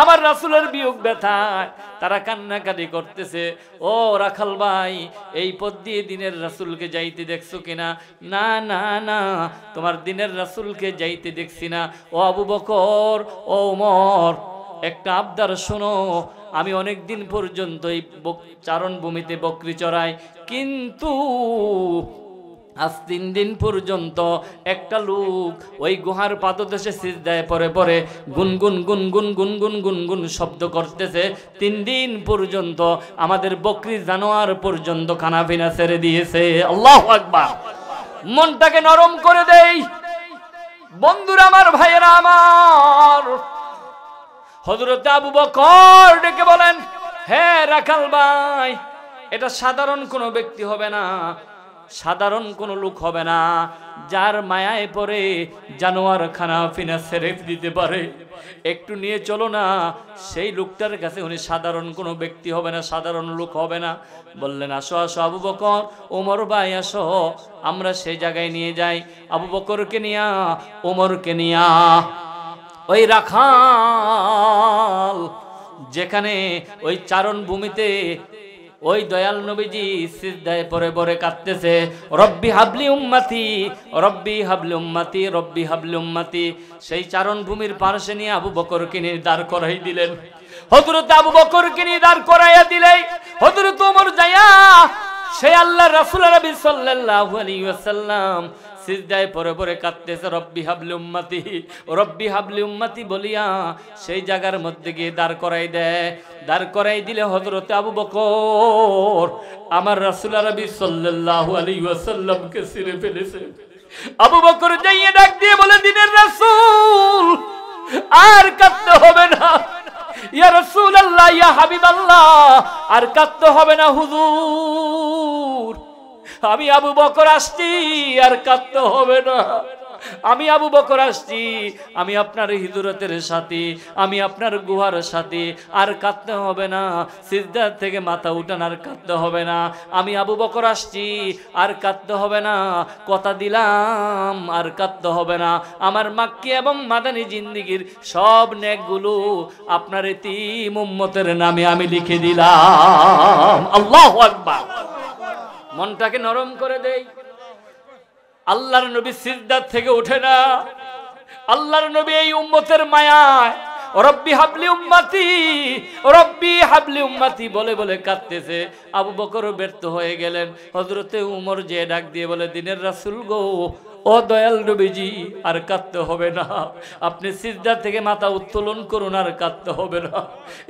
আমার রাসূলের বিয়োগ ব্যথায় তারা কান্নাকাটি করতেছে। ও রাখাল ভাই, এই পথ দিয়ে দিনের রাসূলকে যাইতে দেখছো কিনা? না না না, তোমার দিনের রাসূলকে যাইতে দেখছি না। ও আবু বকর, ও ওমর, একটা আবদার শোনো, আমি অনেক দিন পর্যন্ত এই চারণ ভূমিতে বকরি চড়াই, কিন্তু আজ 3 দিন পর্যন্ত একটা লোক ওই গুহার পাদদেশে সিজদায় পড়ে পড়ে গুনগুন গুনগুন গুনগুন গুনগুন শব্দ করতেছে। 3 দিন পর্যন্ত আমাদের বকরি জানোয়ার পর্যন্ত খানাপিনা ছেড়ে দিয়েছে। আল্লাহু আকবার। মনটাকে নরম করে দেই বন্ধুরা, আমার ভাইয়েরা আমার। হযরত আবু বকর ডেকে বলেন, হে রাখাল ভাই, এটা সাধারণ কোনো ব্যক্তি হবে না, সাধারণ কোনো লোক হবে না, যার মায়ায় পড়ে জানোয়ার খানা পিনা ছেড়ে দিতে পারে। একটু নিয়ে চলো না, সেই লোকটার কাছে উনি সাধারণ কোনো ব্যক্তি হবে না, সাধারণ লোক হবে না। বললেন, আসো আসো আবু বকর, ওমর ভাই আসো, আমরা সেই জায়গায় নিয়ে যাই। আবু বকরকে নিয়া, ওমরকে নিয়া ওই রাখাল যেখানে ওই চারণ ভূমিতে ওই দয়াল নবীজি সিজদায় পড়ে পড়ে কাঁদতেছে, রব্বি হাবলি উম্মতি, রব্বি হাবলি উম্মতি, রব্বি হাবলি উম্মতি, সেই চারণ ভূমির পাশে নিয়ে আবু বকরকে নিয়ে দাঁড় করাই দিলেন। হযরত আবু বকরকে নিয়ে দাঁড় করাইয়া দিলেই হযরত ওমর যায়া সেই আল্লাহর রাসূল নবী সাল্লাল্লাহু আলাইহি ওয়াসাল্লাম সিজদায় পড়ে পড়ে কাঁদতেছে, রব্বি হাবলি উম্মতি, রব্বি হাবলি উম্মতি বলিয়া সেই জায়গার মধ্যে গিয়ে দাঁড় করাই দেয়। দাঁড় করাই দিলে হযরত আবু বকর আমার রাসূল নবী সাল্লাল্লাহু আলাইহি ওয়াসাল্লামকে ছিঁড়ে ফেলেছে। আবু বকর যাইয়ে ডাক দিয়ে বলে, দিনের রাসূল আর কাঁদতে হবে না, ইয়া রাসূলুল্লাহ, ইয়া হাবিবাল্লাহ, আর কাঁদতে হবে না হুজুর, আমি আবু বকর আসছি, আর কাঁদতে হবে না। আমি আবু বকর আসছি, আমি আপনার হিজরতের সাথী, আমি আপনার গুহার সাথী, আর কাঁদতে হবে না। সিজদা থেকে মাথা উঠান, আর কাঁদতে হবে না। আমি আবু বকর আসছি, আর কাঁদতে হবে না। কথা দিলাম, আর কাঁদতে হবে না। আমার মাক্কি এবং মাদানী জিন্দেগীর সব নেকগুলো আপনার এতিম উম্মতের নামে আমি লিখে দিলাম। আল্লাহু আকবার। মনটাকে নরম করে দেই। আল্লাহর নবী সিজদা থেকে ওঠে না। আল্লাহর নবী এই উম্মতের মায়ায় রব্বি হাবলি উম্মতি, রব্বি হাবলি উম্মতি বলে বলে কাঁদতেছে। আবু বকর ব্যর্থ হয়ে গেলেন। হযরতে উমর যে ডাক দিয়ে বলে, দিনের রাসূল গো, ও দয়াল নবীজি, আর কাঁদতে হবে না, আপনি সিজদা থেকে মাথা উত্তোলন করুন, আর কাঁদতে হবে না।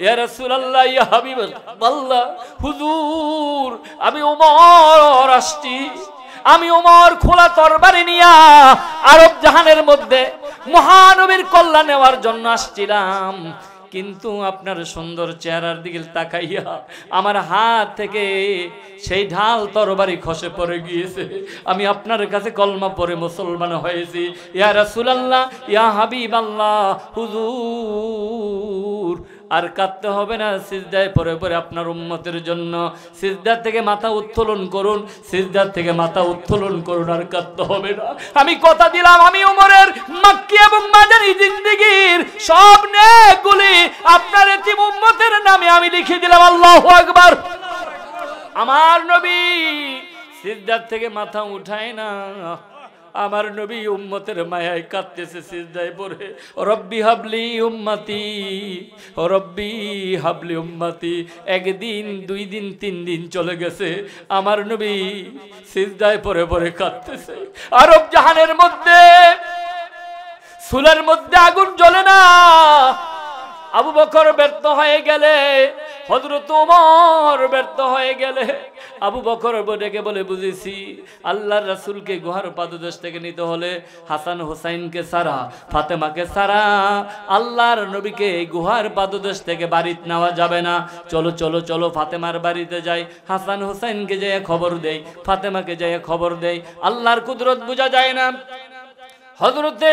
ইয়া রাসূলুল্লাহ, ইয়া হাবিবাল্লাহ, হুজুর আমি ওমর আসছি, আমি ওমর খোলা তরবারি নিয়া আরব জাহানের মধ্যে মহানবীর কল্যাণ নেওয়ার জন্য আসছিলাম, কিন্তু আপনার সুন্দর চেহারার দিকে তাকাইয়া আমার হাত থেকে সেই ঢাল তরবারি খসে পড়ে গিয়েছে। আমি আপনার কাছে কলমা পড়ে মুসলমান হয়েছি। ইয়া রাসূলুল্লাহ, ইয়া হাবিবাল্লাহ, হুজুর আর কাঁদতে হবে না, সিজদায় পড়ে পড়ে আপনার উম্মতের জন্য সিজদার থেকে মাথা উত্তোলন করুন, সিজদার থেকে মাথা উত্তোলন করুন, আর কাঁদতে হবে না। আমি কথা দিলাম, আমি ওমরের মক্কি এবং মাদানী জিন্দেগীর সব নেকগুলি আপনার এতিম উম্মতের নামে আমি লিখে দিলাম। আল্লাহু আকবার। আমার নবী সিজদার থেকে মাথা উঠায় না, আমার নবী উম্মতের মায়ায় কাঁদতেছে সিজদায় পড়ে, রব্বি হাবলি উম্মতি, রব্বি হাবলি উম্মতি। একদিন, 2 দিন, 3 দিন চলে গেছে, আমার নবী সিজদায় পড়ে পড়ে কাঁদতেছে। আরব জাহানের মধ্যে চুলের মধ্যে আগুন জ্বলে না। আবু বকর ব্যর্থ হয়ে গেলে, হযরত ওমর ব্যর্থ হয়ে গেলে, আবু বকর ডেকে বলে, বুঝেছি আল্লাহর রাসূলকে গুহার পাদদেশ থেকে নিতে হলে হাসান হুসাইনকে ছাড়া, ফাতেমাকে ছাড়া আল্লাহর নবীকে গুহার পাদদেশ থেকে বাড়িতে নেওয়া যাবে না। চলো চলো চলো, ফাতেমার বাড়িতে যাই, হাসান হুসাইনকে যেয়ে খবর দেই, ফাতেমাকে যেয়ে খবর দেই। আল্লাহর কুদরত বোঝা যায় না। হযরতে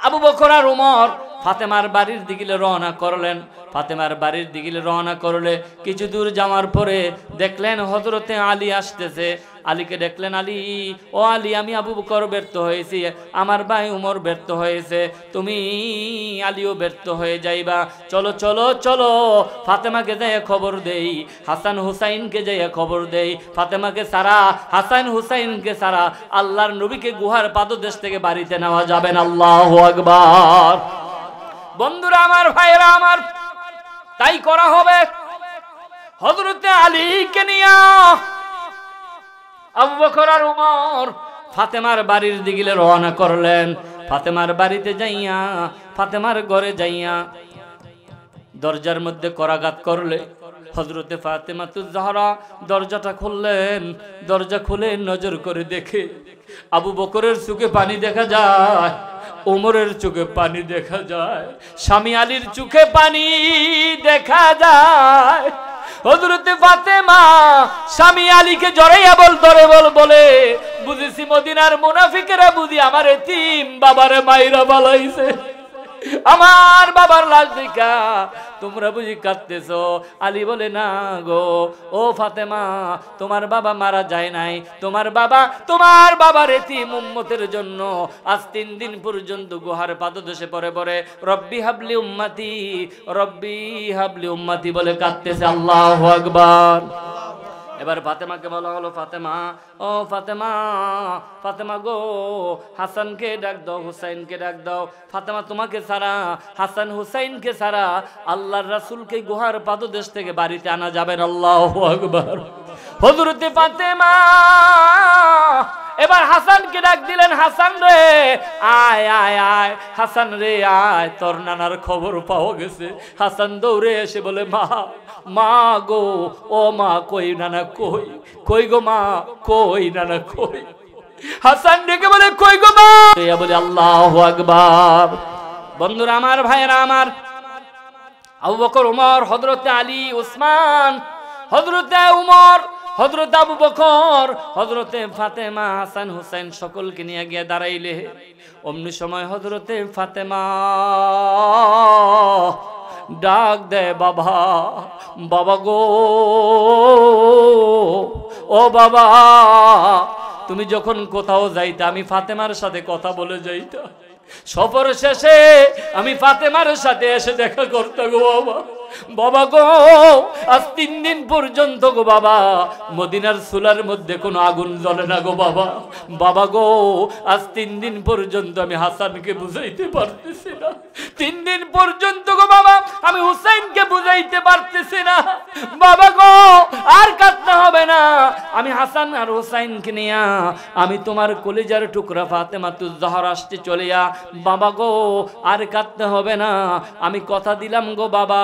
আবু বকর আর ওমর ফাতেমার বাড়ির দিকে রওনা করলেন। ফাতেমার বাড়ির দিকে রওনা করলে কিছু দূর যাওয়ার পরে দেখলেন হযরতে আলী আসতেছে। আলীকে দেখলেন, আলী, ও আলী, আমি আবু বকর ব্যর্থ হয়েছি, আমার ভাই উমর ব্যর্থ হয়েছে, তুমি আলীও ব্যর্থ হয়ে যাইবা, চলো চলো চলো, ফাতেমাকে যাই খবর দেই, হাসান হুসাইনকে যাই খবর দেই। ফাতেমাকে সারা, হাসান হুসাইনকে সারা আল্লাহর নবীকে গুহার পাদদেশ থেকে বাড়িতে নেওয়া যাবে না। আল্লাহু আকবার। বন্ধুরা আমার, ভাইরা আমার, তাই করা হবে। হযরতে আলীকে নিয়া আবু বকর আর ওমর ফাতেমার বাড়ির দিকে রওনা করলেন। ফাতেমার বাড়িতে যাইয়া, ফাতেমার ঘরে যাইয়া দরজার মধ্যে করাঘাত করলে হযরতে ফাতেমাতুজ জাহরা দরজাটা খুললেন। দরজা খুলে নজর করে দেখে আবু বকরের চোখে পানি দেখা যায়, ওমরের চোখে পানি দেখা যায়, স্বামী আলীর চোখে পানি দেখা যায়। হযরতে ফাতেমা স্বামী আলীকে জড়াইয়া বলে, বুঝেছি মদিনার মুনাফিকেরা বুঝি আমার এতিম বাবারে মাইরা বালাইছে, আমার বাবার লাশ দেখা তোমরা বুঝি কাঁদতেছো। আলী বলে, না গো, ও ফাতেমা, তোমার বাবা মারা যায় নাই, তোমার বাবার এতিম উম্মতের জন্য আজ 3 দিন পর্যন্ত গুহার পাদদেশে পড়ে পড়ে রব্বি হাবলি উম্মতি, রব্বি হাবলি উম্মতি বলে কাঁদতেছে। আল্লাহু আকবার। এবার ফাতেমাকে বলা হলো, ফাতেমা, ও ফাতেমা, ফাতেমা গো, হাসানকে ডাক দাও, হুসাইনকে ডাক দাও। ফাতেমা, তোমাকে ছাড়া, হাসান হুসাইনকে ছাড়া আল্লাহর রাসূলকে গুহার পাদদেশ থেকে বাড়িতে আনা যাবে না। আল্লাহু আকবার। হযরতে ফাতেমা এবার হাসানকে ডাক দিলেন, হাসান রে, আয় আয় আয়, হাসান রে আয়, তোর নানার খবর পাওয়া গেছে। হাসান দৌড়ে এসে বলে, মা, মা গো, ও মা, কই নানা, কই, কই গো মা, কই নানা, কই। হাসান ডেকে বলে, কই গো মা, বলে আল্লাহু আকবার। বন্ধুরা আমার, ভাইরা আমার, আবু বকর, ওমর, হযরতে আলী, ওসমান, হযরতে উমর, হযরত আবু বকর, হযরতে ফাতেমা, হাসান হুসাইন সকলকে নিয়ে গিয়ে দাঁড়াইলে অমনি সময় হযরতে ফাতেমা ডাক দেয়, বাবা, বাবা গো, ও বাবা, তুমি যখন কোথাও যাইতা আমি ফাতেমার সাথে কথা বলে যাইতা, সফর শেষে আমি ফাতেমার সাথে এসে দেখা করতে গো বাবা। বাবা গো আজ 3 দিন পর্যন্ত গো বাবা মদিনার চুলার মধ্যে কোনো আগুন জ্বলে না গো বাবা। বাবা গো আজ 3 দিন পর্যন্ত আমি হাসানকে বুঝাইতে পারতেছি না, 3 দিন পর্যন্ত গো বাবা আমি হুসাইনকে বুঝাইতে পারতেছি না। বাবা গো আর কাঁদতে হবে না, আমি হাসান আর হুসাইনকে নিয়া আমি তোমার কলিজার টুকরা ফাতেমাতুজ জাহরা আসতে চলিয়া। বাবা গো আর কাঁদতে হবে না, আমি কথা দিলাম গো বাবা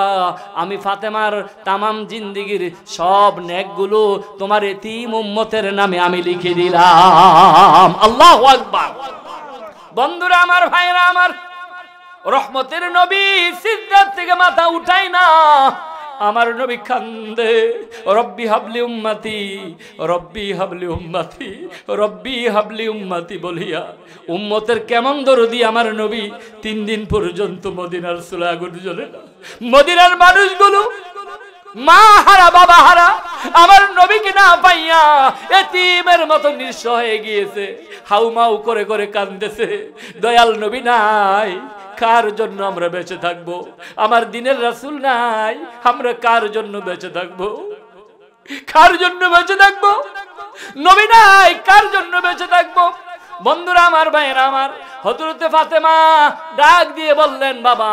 আমি ফাতেমার তামাম জিন্দেগির সব নেকগুলো তোমার এতিম উম্মতের নামে আমি লিখে দিলাম। আল্লাহু আকবার। বন্ধুরা আমার, ভাইরা আমার, রহমতের নবী সিজদার থেকে মাথা উঠায় না, আমার নবী কান্দে রব্বি হাবলি উম্মতি, রব্বি হাবলি উম্মতি, রব্বি হাবলি উম্মতি বলিয়া উম্মতের কেমন দরদি আমার নবী। 3 দিন পর্যন্ত মদিনার চুলা আগুন জ্বলে না। মদিনার মানুষগুলো মা হারা বাবা হারা আমার নবীকে না পাইয়া এতিমের মতো নিঃস্ব হয়ে গিয়েছে, হাউমাউ করে করে কাঁদতেছে। দয়াল নবী নাই, কার জন্য আমরা বেঁচে থাকবো? আমার দিনের রাসূল নাই, আমরা কার জন্য বেঁচে থাকবো? কার জন্য বেঁচে থাকবো? নবী নাই, কার জন্য বেঁচে থাকবো? বন্ধুরা আমার, ভাইরা আমার, হযরতে ফাতেমা ডাক দিয়ে বললেন বাবা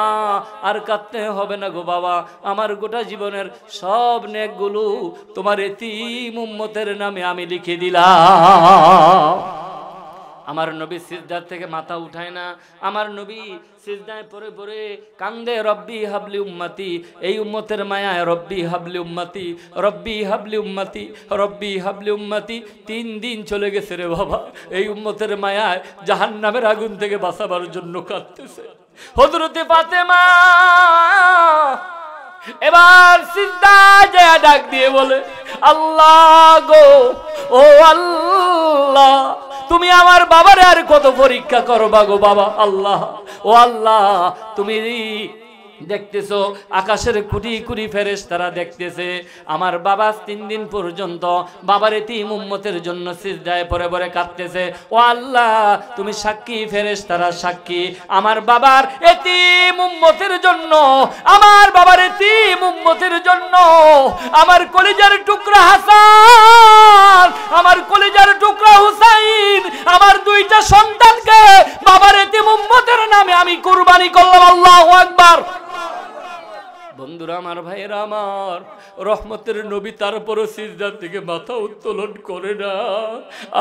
আর কাঁদতে হবে না গো বাবা, আমার গোটা জীবনের সব নেকগুলো তোমার এতিম উম্মতের নামে আমি লিখে দিলাম। আমার নবী সিজদার থেকে মাথা উঠায় না, আমার নবী সিজদায় পড়ে পড়ে কান্দে রব্বি হাবলি উম্মতি, এই উম্মতের মায়ায় রব্বি হাবলি উম্মতি, রব্বি হাবলি উম্মতি, রব্বি হাবলি উম্মতি। 3 দিন চলে গেছে রে বাবা, এই উম্মতের মায়ায় জাহান্নামের আগুন থেকে বাঁচাবার জন্য কাঁদতেছে। হযরতে ফাতেমা এবার সিজদায় যায় ডাক দিয়ে বলে আল্লাহ গো, ও আল্লাহ তুমি আমার বাবার আর কত পরীক্ষা করবা গো বাবা। আল্লাহ, ও আল্লাহ তুমি দেখতেছো আকাশের কোটি কোটি ফেরেশতারা দেখতেছে আমার বাবা 3 দিন পর্যন্ত বাবার এতিম উম্মতের জন্য সিজদায় পড়ে পড়ে কাঁদতেছে। ও আল্লাহ তুমি সাক্ষী, ফেরেশতারা সাক্ষী, আমার বাবার এতিম উম্মতের জন্য, আমার বাবার এতিম উম্মতের জন্য আমার কলিজার টুকরা হাসান, আমার কলিজার টুকরা হুসাইন, আমার 2টা সন্তানকে বাবার এতিম উম্মতের নামে আমি কুরবানি করলাম। আল্লাহু আকবার। বন্ধুরা আমার, ভাইরা আমার, রহমতের নবী তারপরও সিজদার থেকে মাথা উত্তোলন করে না।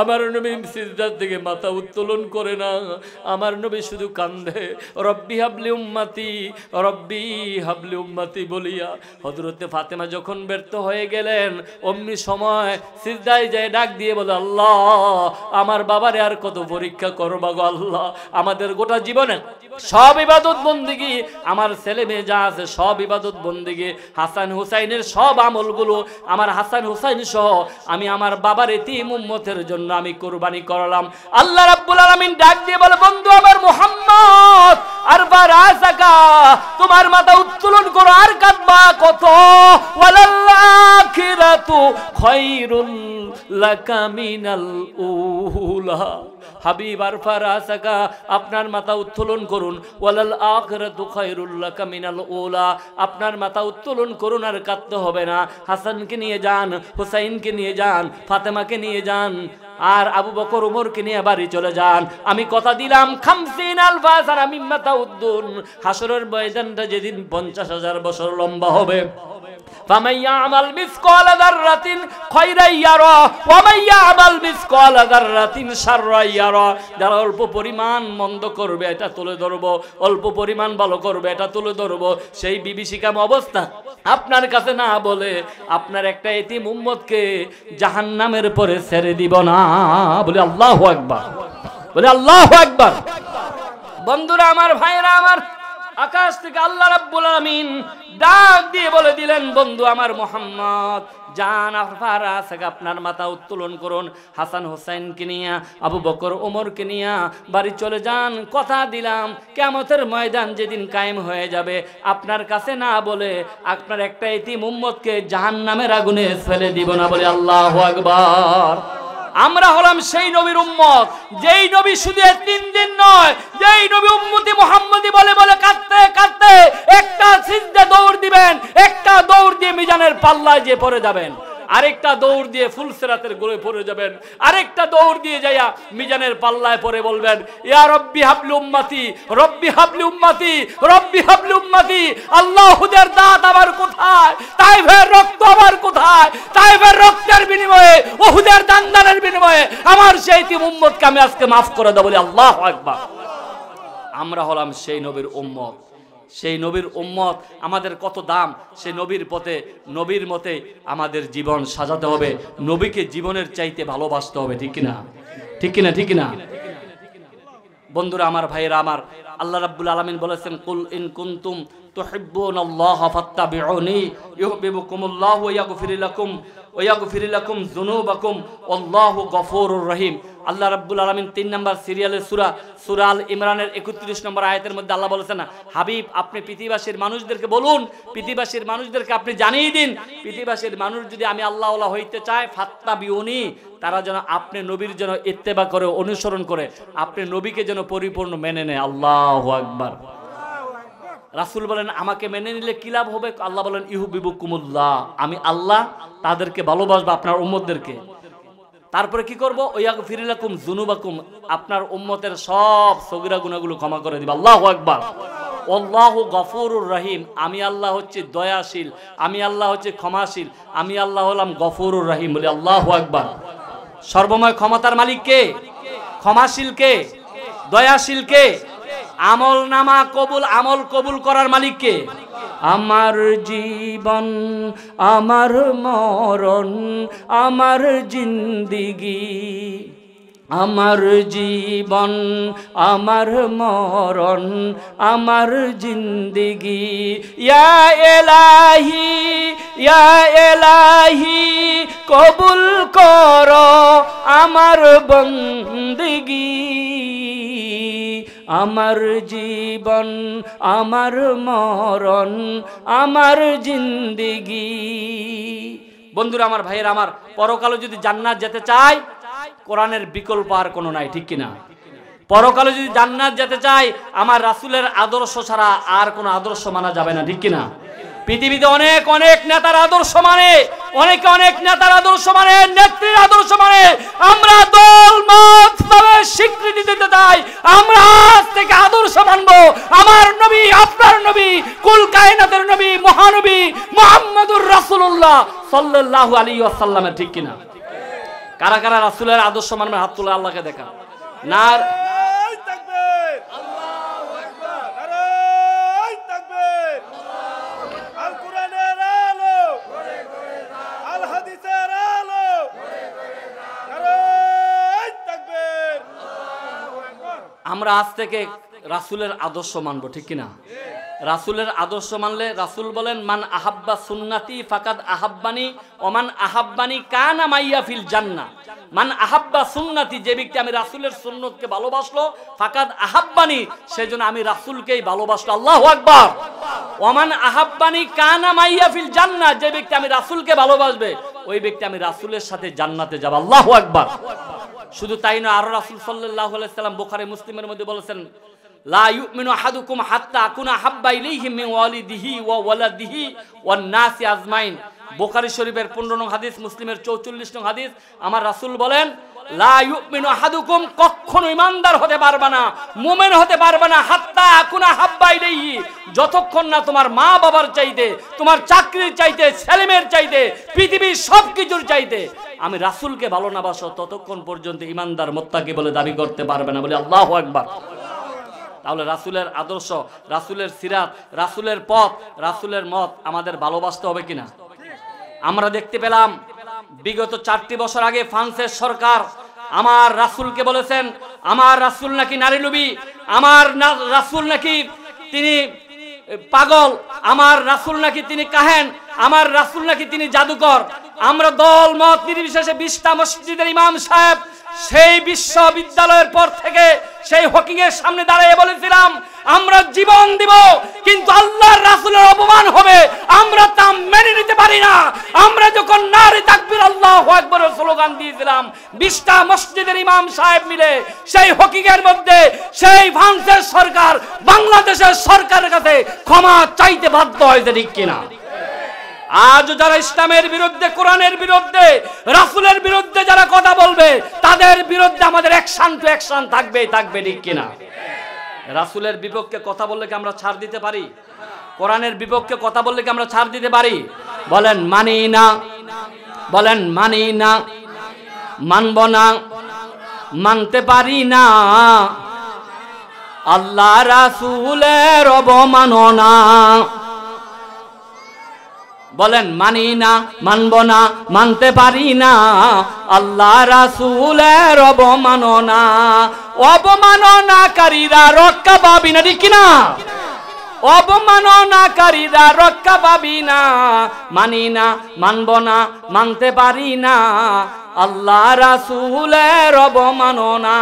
আমার নবী সিজদার থেকে মাথা উত্তোলন করে না, আমার নবী শুধু কান্দে রব্বি হাবলি উম্মতি, রব্বি হাবলি উম্মতি বলিয়া। হযরতে ফাতেমা যখন ব্যর্থ হয়ে গেলেন অমনি সময় সিজদায় যায় ডাক দিয়ে বলে আল্লাহ আমার বাবারে আর কত পরীক্ষা করবা গো আল্লাহ, আমাদের গোটা জীবনে সব ইবাদত বন্দেগী, আমার ছেলে মেয়ে যা আছে সব ইবাদত বন্দেগী, হাসান হুসাইনের সব আমলগুলো আমার হাসান হুসাইন সহ আমি আমার বাবার এতিম উম্মতের জন্য আমি কুরবানি করলাম। আল্লাহ রাব্বুল আলামিন ডাক দিয়ে বলে বন্ধু আমার মুহাম্মদ আরবা রাসাকা, তোমার মাথা উত্তোলন করো, আর কাঁদবা কত? ওয়ালাল আখিরাতু খায়রুল লাকা মিনাল উলা। হাবিব আরফা রাসাকা, আপনার মাথা উত্তোলন করুন। ওয়ালাল আখিরাতু খায়রুল লাকা মিনাল উলা, আপনার মাথা উত্তোলন করুন, আর কাঁদতে হবে না। হাসানকে নিয়ে যান, হুসাইনকে নিয়ে যান, ফাতেমাকে নিয়ে যান, আর আবু বকর ওমরকে নিয়ে বাড়ি চলে যান। আমি কথা দিলাম 50 আলফা সানা মিম্মা তাউদ্দুন, হাসরের ময়দানটা যেদিন 50,000 বছর লম্বা হবে, فمن يعمل مثقال ذرة خيرا يره ومن يعمل مثقال ذرة شرا يره। যারা অল্প পরিমাণ মন্দ করবে এটা তুলে ধরবো, অল্প পরিমাণ ভালো করবে এটা তুলে ধরবো। সেই বিভীষিকাম অবস্থা আপনার কাছে না বলে আপনার একটা এতিম উম্মতকে জাহান্নামের পরে ছেড়ে দিব না। বলে আল্লাহু আকবার, বলে আল্লাহু আকবার। বন্ধুরা আমার, ভাইরা আমার, আকাশ থেকে আল্লাহ রাব্বুল আলামিন ডাক দিয়ে বলে দিলেন বন্ধু আমার মুহাম্মদ জান আরফারা থেকে আপনার মাথা উত্তোলন করুন, হাসান হোসেনকে নিয়ে আবু বকর ওমরকে নিয়ে বাড়ি চলে যান। কথা দিলাম কিয়ামতের ময়দান যেদিন কায়েম হয়ে যাবে আপনার কাছে না বলে আপনার একটা এতিম উম্মতকে জাহান্নামের আগুনে ফেলে দিব না। বলে আল্লাহু আকবার। আমরা হলাম সেই নবীর উম্মত, যেই নবী শুধু 3 দিন নয়, যেই নবী উম্মতি মুহাম্মদি বলে বলে কাঁদতে কাঁদতে একটা সিজদা দৌড় দিবেন, একটা দৌড় দিয়ে মিজানের পাল্লায় যে পড়ে যাবেন, আরেকটা দৌড় দিয়ে ফুলসিরাতের গোলে পড়ে যাবেন, আরেকটা দৌড় দিয়ে যাইয়া মিজানের পাল্লায় পড়ে বলবেন, ইয়া রব্বি হাবলি উম্মতি, রব্বি হাবলি উম্মতি, রব্বি হাবলি উম্মতি। আল্লাহ হুদের দাঁত আমার কোথায়, তাইফের রক্ত আমার কোথায়, তাইফের রক্তের বিনিময়ে, উহুদের দানের বিনিময়ে আমার সেই তিন উম্মতকে আমি আজকে মাফ করে দেব বলি আল্লাহু আকবার। আমরা হলাম সেই নবীর উম্মত, সেই নবীর উম্মত। আমাদের কত দাম, সেই নবীর পথে নবীর মতে আমাদের জীবন সাজাতে হবে, নবীকে জীবনের চাইতে ভালোবাসতে হবে, ঠিক কিনা, ঠিক কিনা, ঠিক কিনা। বন্ধুরা আমার, ভাইয়েরা আমার, আল্লাহ রাব্বুল আলামিন বলেছেন, কুল ইন কুনতুম তুহিব্বুনাল্লাহা ফাত্তাবিউনি ইউহিব্বুকুমুল্লাহু ওয়া ইয়াগফির লাকুম যুনুবাকুম আল্লাহু গফুরুর রহিম। আল্লাহ রাব্বুল আলামিন 3 নম্বর সিরিয়ালের সূরা আল ইমরানের 31 নম্বর আয়াতের মধ্যে আল্লাহ বলেছেন, হাবিব আপনি পৃথিবীবাসীর মানুষদেরকে বলুন, পৃথিবীবাসীর মানুষদেরকে আপনি জানিয়ে দিন, পৃথিবীবাসীর মানুষ যদি আমি আল্লাহওয়ালা হইতে চায়, ফাত্তাবিউনি, তারা যেন আপনি নবীর যেন ইত্তেবা করে, অনুসরণ করে, আপনি নবীকে যেন পরিপূর্ণ মেনে নেয়। আল্লাহু আকবার। রাসূল বলেন, আমাকে মেনে নিলে কি লাভ হবে? আল্লাহ বলেন, ইউহিব্বুকুমুল্লাহ, আমি আল্লাহ তাদেরকে ভালোবাসবো, আপনার উম্মতদেরকে। তারপরে কি করব? ওয়াগফির লাকুম যুনুবাকুম, আপনার উম্মতের সব সগীরা গুনাহগুলো ক্ষমা করে দিব। আল্লাহু আকবার। আল্লাহু গফুরুর রহিম, আমি আল্লাহ হচ্ছে দয়াশীল, আমি আল্লাহ হচ্ছে ক্ষমাশীল, আমি আল্লাহ হলাম গফুরুর রহিম বলি আল্লাহু আকবার। সর্বময় ক্ষমতার মালিক কে? ক্ষমাশীল কে? দয়াশীল কে? আমল নামা কবুল, আমল কবুল করার মালিক কে? আমার জীবন, আমার মরণ, আমার জিন্দিগি, আমার জীবন, আমার মরণ, আমার জিন্দিগি, ইয়া এলাহি, ইয়া এলাহি কবুল করো আমার বন্দেগি, আমার জীবন, আমার মরণ, আমার জিন্দেগি। বন্ধুরা আমার, ভাইয়েরা আমার, পরকালে যদি জান্নাত যেতে চাই, কোরআনের বিকল্প আর কোনো নাই, ঠিক কিনা। পরকালে যদি জান্নাত যেতে চাই, আমার রাসূলের আদর্শ ছাড়া আর কোনো আদর্শ মানা যাবে না, ঠিক কিনা। পৃথিবীতে অনেক অনেক নেতার আদর্শ মানে, অনেকে অনেক নেতার আদর্শ মানে, নেত্রীর আদর্শ মানে, আমরা দল মত ভাবে স্বীকৃতি দিতে চাই। আমরা আজ থেকে আদর্শ মানবো আমার নবী, আপনার নবী, কুল কায়নাতের নবী, মহানবী মুহাম্মদুর রাসূলুল্লাহ সাল্লাল্লাহু আলাইহি ওয়াসাল্লামের, ঠিক কিনা। কারা কারা রাসূলের আদর্শ মানবে? হাত তুলে আল্লাহকে দেখা। না আমরা আজ থেকে রাসূলের আদর্শ মানবো, ঠিক কিনা। রাসূলের আদর্শ মানলে, রাসূল বলেন, মান আহাব্বা সুন্নতি ফাকাদ আহাব্বানি ওমান আহাব্বানি কানা মাইয়া ফিল জান্নাহ। মান আহাব্বা সুন্নতি, যে ব্যক্তি আমি রাসূলের সুন্নতকে ভালোবাসলো, ফাকাদ আহাব্বানি, সেজন্য আমি রাসূলকেই ভালোবাসলো। আল্লাহু আকবার। ওমান আহাব্বানি কানা মাইয়া ফিল জান্নাহ, যে ব্যক্তি আমি রাসূলকে ভালোবাসবে, ওই ব্যক্তি আমি রাসূলের সাথে জান্নাতে যাব। আল্লাহু আকবার। শুধু তাই নয়, আর রাসূল সাল্লাল্লাহু আলাইহি সাল্লাম বুখারী মুসলিমের মধ্যে বলেছেন, লা ইউমিনু আহাদুকুম হাত্তা আকুনা হাব্বা ইলাইহি মিন ওয়ালিদিহি ওয়া ওয়ালাদিহি ওয়ান নাসি আজমাইন। বুখারী শরীফের 15 নং হাদিস, মুসলিমের 44 নং হাদিস। আমার রাসূল বলেন, লা ইউমিনু আহাদুকুম, কখনো ঈমানদার হতে পারবে না, মুমিন হতে পারবে না, হাত্তা আকুনা হাব্বা ইলাইহি, যতক্ষণ না তোমার মা বাবার চাইতে, তোমার চাকরির চাইতে, ছেলেমেয়ের চাইতে, পৃথিবীর সবকিছুর চাইতে আমি রাসূলকে ভালো না বাসো, ততক্ষণ পর্যন্ত ঈমানদার মুত্তাকি বলে দাবি করতে পারবে না বলে আল্লাহু আকবার। তাহলে রাসূলের আদর্শ, রাসূলের সিরাত, রাসূলের পথ, রাসূলের মত আমাদের ভালোবাসতে হবে কিনা। আমরা দেখতে পেলাম বিগত 4টি বছর আগে ফ্রান্সের সরকার আমার রাসূলকে বলেছেন, আমার রাসূল নাকি নারী লোভী, আমার রাসূল নাকি তিনি পাগল, আমার রাসূল নাকি তিনি কাহেন, আমার রাসূল নাকি তিনি জাদুকর। আমরা দল মত নির্বিশেষে 20টা মসজিদের ইমাম সাহেব সেই বিশ্ববিদ্যালয়ের পর থেকে সেই হকিংয়ের সামনে দাঁড়িয়ে বলেছিলাম আমরা জীবন দিব, কিন্তু আল্লাহর রাসূলের অপমান হবে, আমরা তা মেনে নিতে পারি না। আমরা যখন নারে তাকবীর আল্লাহু আকবারের স্লোগান দিয়েছিলাম, 20টা মসজিদের ইমাম সাহেব মিলে সেই হকিংয়ের মধ্যে সেই ফ্রান্সের সরকার বাংলাদেশের সরকারের কাছে ক্ষমা চাইতে বাধ্য হয়েছে, ঠিক কিনা? আজ যারা ইসলামের বিরুদ্ধে, কোরআনের বিরুদ্ধে, রাসূলের বিরুদ্ধে যারা কথা বলবে, তাদের বিরুদ্ধে আমাদের অ্যাকশন টু অ্যাকশন থাকবে, ঠিক কিনা? রাসূলের বিপক্ষে কথা বললে কি আমরা ছাড় দিতে পারি? কোরআনের বিপক্ষে কথা বললে কি আমরা ছাড় দিতে পারি? বলেন মানি না, বলেন মানি না, মানব না, মানতে পারি না, আল্লাহ রাসূলের অবমাননা। বলেন মানি না, মানব না, মানতে পারি না, আল্লাহ রাসূলের অবমাননা। অবমাননাকারীরা রক্ষা পাবি না, ঠিক কিনা? অবমাননাকারীরা রক্ষা পাবি না, মানি না, মানব না, মানতে পারি না, আল্লাহ রাসূলের অবমাননা।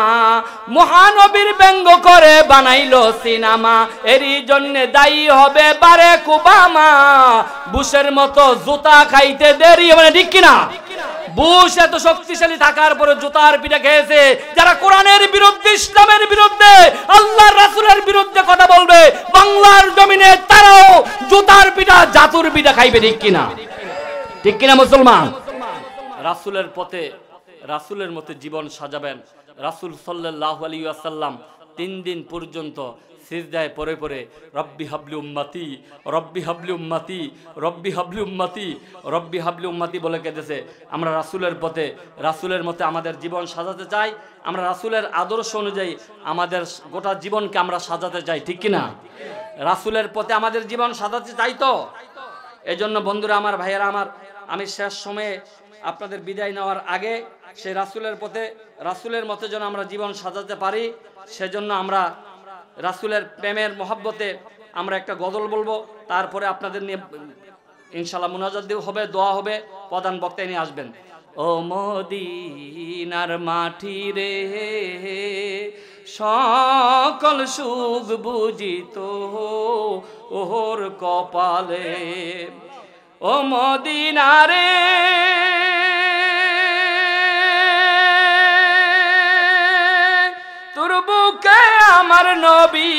মহানবীর ব্যঙ্গ করে বানাইলো সিনেমা, এরই জন্য দায়ী হবে বারাক ওবামা। বুশের মতো জুতা খাইতে দেরি হবে না, ঠিক কিনা? বুশ এত শক্তিশালী থাকার পরে জুতার পিঠা খেয়েছে। যারা কোরআনের বিরুদ্ধে, ইসলামের বিরুদ্ধে, আল্লাহর রাসূলের বিরুদ্ধে কথা বলবে বাংলার জমিনে, তারাও জুতার পিঠা, জাতুর পিঠা খাইবে, ঠিক কিনা? ঠিক কিনা মুসলমান? রাসূলের পথে, রাসূলের মতো জীবন সাজাবেন। রাসূল সাল্লাল্লাহু আলাইহি ওয়াসাল্লাম 3 দিন পর্যন্ত সিজদায় পড়ে পড়ে রব্বি হাবলি উম্মতি, রব্বি হাবলি উম্মতি, রব্বি হাবলি উম্মতি, রব্বি হাবলি উম্মতি বলে কেঁদেছে। আমরা রাসূলের পথে, রাসূলের মতে আমাদের জীবন সাজাতে চাই। আমরা রাসূলের আদর্শ অনুযায়ী আমাদের গোটা জীবনকে আমরা সাজাতে চাই, ঠিক কিনা? রাসূলের পথে আমাদের জীবন সাজাতে চাই তো। এজন্য বন্ধুরা আমার, ভাইয়েরা আমার, আমি শেষ সময়ে আপনাদের বিদায় নেওয়ার আগে সেই রাসূলের পথে, রাসূলের মতে যেন আমরা জীবন সাজাতে পারি, সেজন্য আমরা রাসূলের প্রেমের মহব্বতে আমরা একটা গজল বলবো। তারপরে আপনাদের নিয়ে ইনশাআল্লাহ মুনাজাত হবে, দোয়া হবে, প্রধান বক্তা নিয়ে আসবেন। ও মদিনার মাটি রে, সকল সুখ বুঝিত ওর কপালে। ও মদিনা রে, তোর বুকে আমার নবী,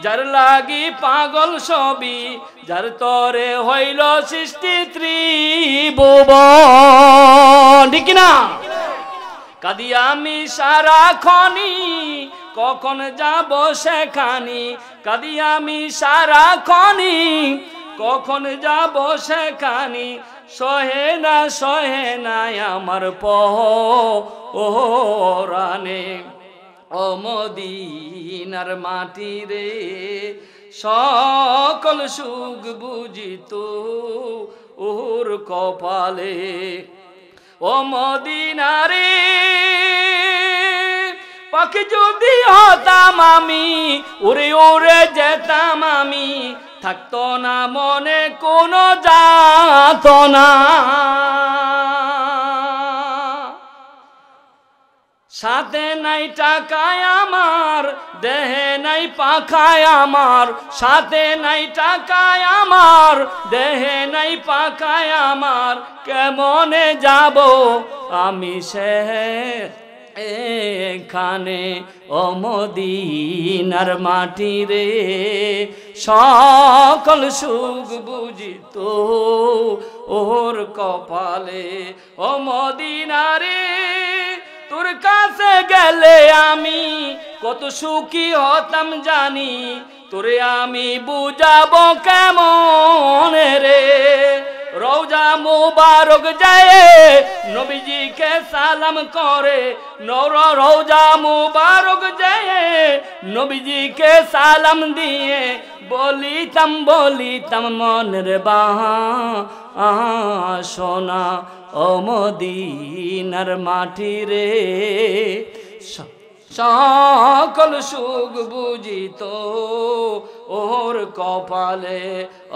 যার লাগি পাগল সবই, যার তরে হইল সৃষ্টি ত্রিভুবন, ঠিক না? কাঁদি আমি সারাক্ষণি, কখন যাব সেখানি, কাঁদি আমি সারাক্ষণি, কখন যাব সেখানি, সহে না আমার পরাণে। ও মদিনার মাটি রে, সকল সুখ বুঝিত ওর কপালে। ও মদিনা রে, পাখি যদি হতাম আমি, উড়ে উড়ে যেতাম আমি, থাকতো না মনে কোনো যাতনা। সাথে নাই টাকায় আমার, দেহে নাই পাখায় আমার, সাথে নাই টাকায় আমার, দেহে নাই পাখায় আমার, কেমনে যাব আমি সেখানে। ও মদিনার মাটি রে, সকল সুখ বুঝিত ওর কপালে। ও মদিনা রে, তোর কাছে গেলে আমি কত সুখী হতাম জানি, তোরে আমি বুঝাবো কেমন রে। রওজা মুবারক যায় নবীজিকে সালাম করে, রওজা মুবারক যায় নবীজিকে সালাম দিয়ে, বলিতাম মনের বাসনা। ও মদিনার মাটি রে, সকল সুখ বুঝিত ওর কপালে।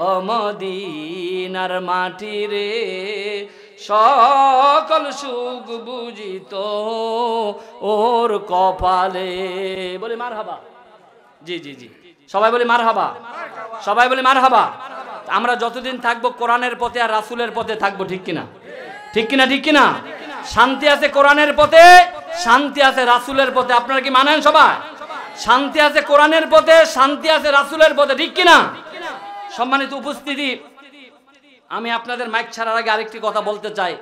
ও মদিনার মাটি রে, সকল সুখ বুঝিত ওর কপালে। বলি মারহাবা। জি জি জি, সবাই বলি মারহাবা, সবাই বলি মারহাবা। আমরা যতদিন থাকবো কোরআনের পথে আর রাসূলের পথে থাকবো, ঠিক কিনা? ঠিক কিনা? ঠিক কিনা? শান্তি আছে কোরআনের পথে, শান্তি আছে রাসূলের পথে। আপনারা কি মানেন সবাই? শান্তি আছে কোরআনের পথে, শান্তি আছে রাসূলের পথে, ঠিক কিনা? সম্মানিত উপস্থিতি, আমি আপনাদের মাইক ছাড়ার আগে আরেকটি কথা বলতে চাই।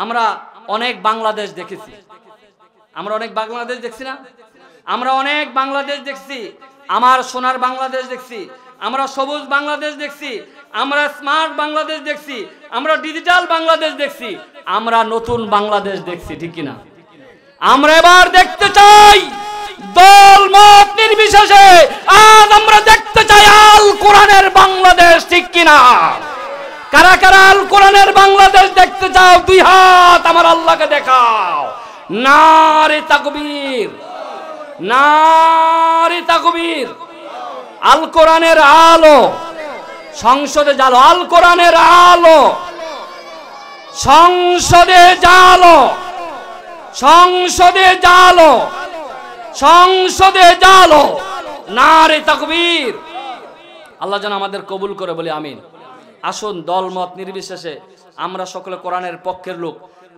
আমরা অনেক বাংলাদেশ দেখেছি, আমরা অনেক বাংলাদেশ দেখছি না? আমরা অনেক বাংলাদেশ দেখছি। আমার সোনার বাংলাদেশ দেখছি, আমরা সবুজ বাংলাদেশ দেখছি, আমরা স্মার্ট বাংলাদেশ দেখছি, আমরা ডিজিটাল বাংলাদেশ দেখছি, আমরা নতুন বাংলাদেশ দেখছি, ঠিক কিনা? আমরা এবার দেখতে চাই দল মত নির্বিশেষে, আজ আমরা দেখতে চাই আল কোরআনের বাংলাদেশ, ঠিক কিনা? কারা কারা আল কোরআনের বাংলাদেশ দেখতে চাও? দুই হাত আমার আল্লাহকে দেখাও। নারে তাকবীর, নারে তাকবীর। আল কোরআনের আলো সংসদে জ্বালো, আল কোরআনের আলো সংসদে জ্বালো, সংসদে জ্বালো, সংসদে জ্বালো। নারে তাকবীর। আল্লাহ যেন আমাদের কবুল করে, বলি আমিন। আসুন দল মত নির্বিশেষে আমরা সকলে কোরআনের পক্ষের লোক,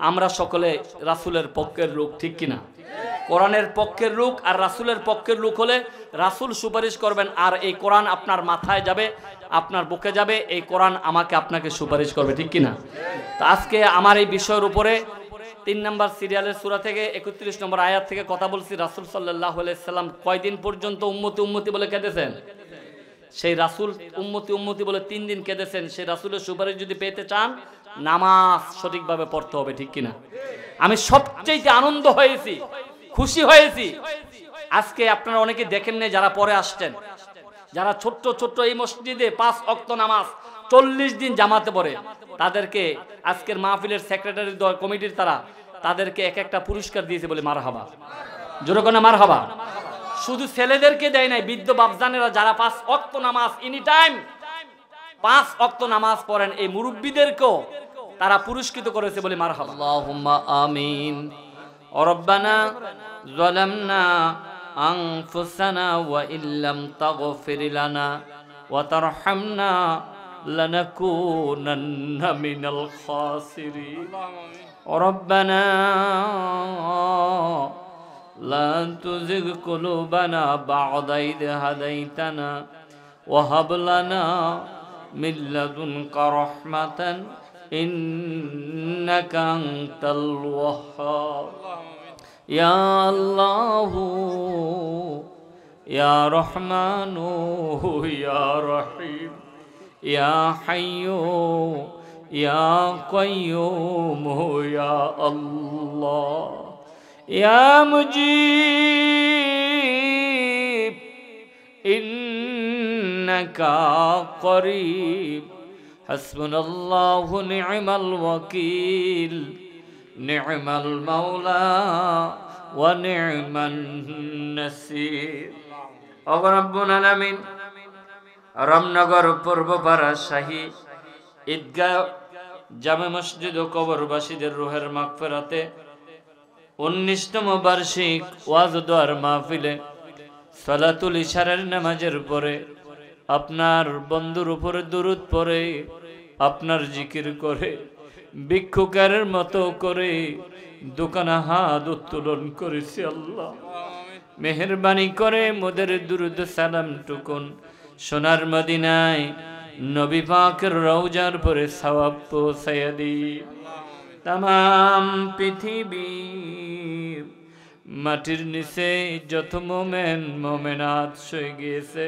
আমরা সকলে রাসূলের পক্ষের লোক, ঠিক কিনা? কোরআনের পক্ষের লোক আর রাসূলের পক্ষের লোক হলে রাসূল সুপারিশ করবেন, আর এই কোরআন আপনার মাথায় যাবে, আপনার বুকে যাবে, এই কোরআন আমাকে আপনাকে সুপারিশ করবে, ঠিক কিনা? তো আজকে আমার এই বিষয়ের উপরে 3 নম্বর সিরিয়ালের সূরা থেকে 31 নম্বর আয়াত থেকে কথা বলছি। রাসূল সাল্লাল্লাহু আলাইহি সাল্লাম কয়দিন পর্যন্ত উম্মতি উম্মতি বলে কেঁদেছেন? সেই রাসূল উম্মতি উম্মতি বলে 3 দিন কেঁদেছেন। সেই রাসূলের সুপারিশ যদি পেতে চান, নামাজ সঠিকভাবে পড়তে হবে, ঠিক কিনা? আমি সবচেয়ে আনন্দ হয়েছি, খুশি হয়েছি। আজকে আপনারা অনেকে দেখেন না, যারা পরে আসছেন, যারা ছোট্ট ছোট্ট এই মসজিদে 5 ওয়াক্ত নামাজ 40 দিন জামাতে পড়ে, তাদেরকে আজকের মাহফিলের সেক্রেটারি কমিটির তাদেরকে এক একটা পুরস্কার দিয়েছে, বলে মারহাবা। জোরে কোনা মারহাবা। শুধু ছেলেদেরকে দেয় নাই, বৃদ্ধ বাপজানেরা যারা 5 ওয়াক্ত নামাজ এনি টাইম 5 ওয়াক্ত নামাজ পড়েন, এই মুরব্বীদেরকেও তারা পুরস্কৃত করেছে, বলে মারহাবা। আল্লাহুম্মা আমিন। রব্বানা যালামনা আনফুসানা ওয়া ইল্লাম তাগফির লানা ওয়া তারহামনা লানাকুনান্না মিনাল খাসিরিন। রব্বানা লা তুযিগ কুলুবানা বা'দা ইয হাদাইতানা ওয়া হাব লানা মিন লাদুনকা রাহমাতান ইন্নাকা আনতাল ওয়াহ্হাব। ইয়া আল্লাহু ইয়া রহমানু ইয়া রহিম ইয়া হাইয়্যু ইয়া কাইয়্যুম ইয়া আল্লাহ ইয়া মুজিব ইন্নাকা করিব। হাসবুনাল্লাহু নি'মাল ওয়াকিল নি'মাল মাওলা ওয়া নি'মান নাসির। ওয়া রাব্বুল আলামিন রামনগর পূর্বপাড়া শাহী ঈদগাহ জামে মসজিদ ও কবরবাসীদের রূহের মাগফিরাতে 19তম বার্ষিক ওয়াজ দোয়ার মাহফিলে সালাতুল ইশারের নামাজের পরে আপনার বন্ধুর উপরে দুরূদ পড়ে, আপনার জিকির করে, ভিক্ষুকের মতো করে দোকানে হাত উত্তোলন করেছি। আল্লাহ মেহেরবানি করে মোদের দুরূদ সালাম টুকুন সোনার মদিনায় নবী পাকের রওজার পরে সওয়াব পৌঁছায়া দিন। তামাম পৃথিবীর মাটির নিচে যত মোমেন মোমেনাত শুয়ে গিয়েছে,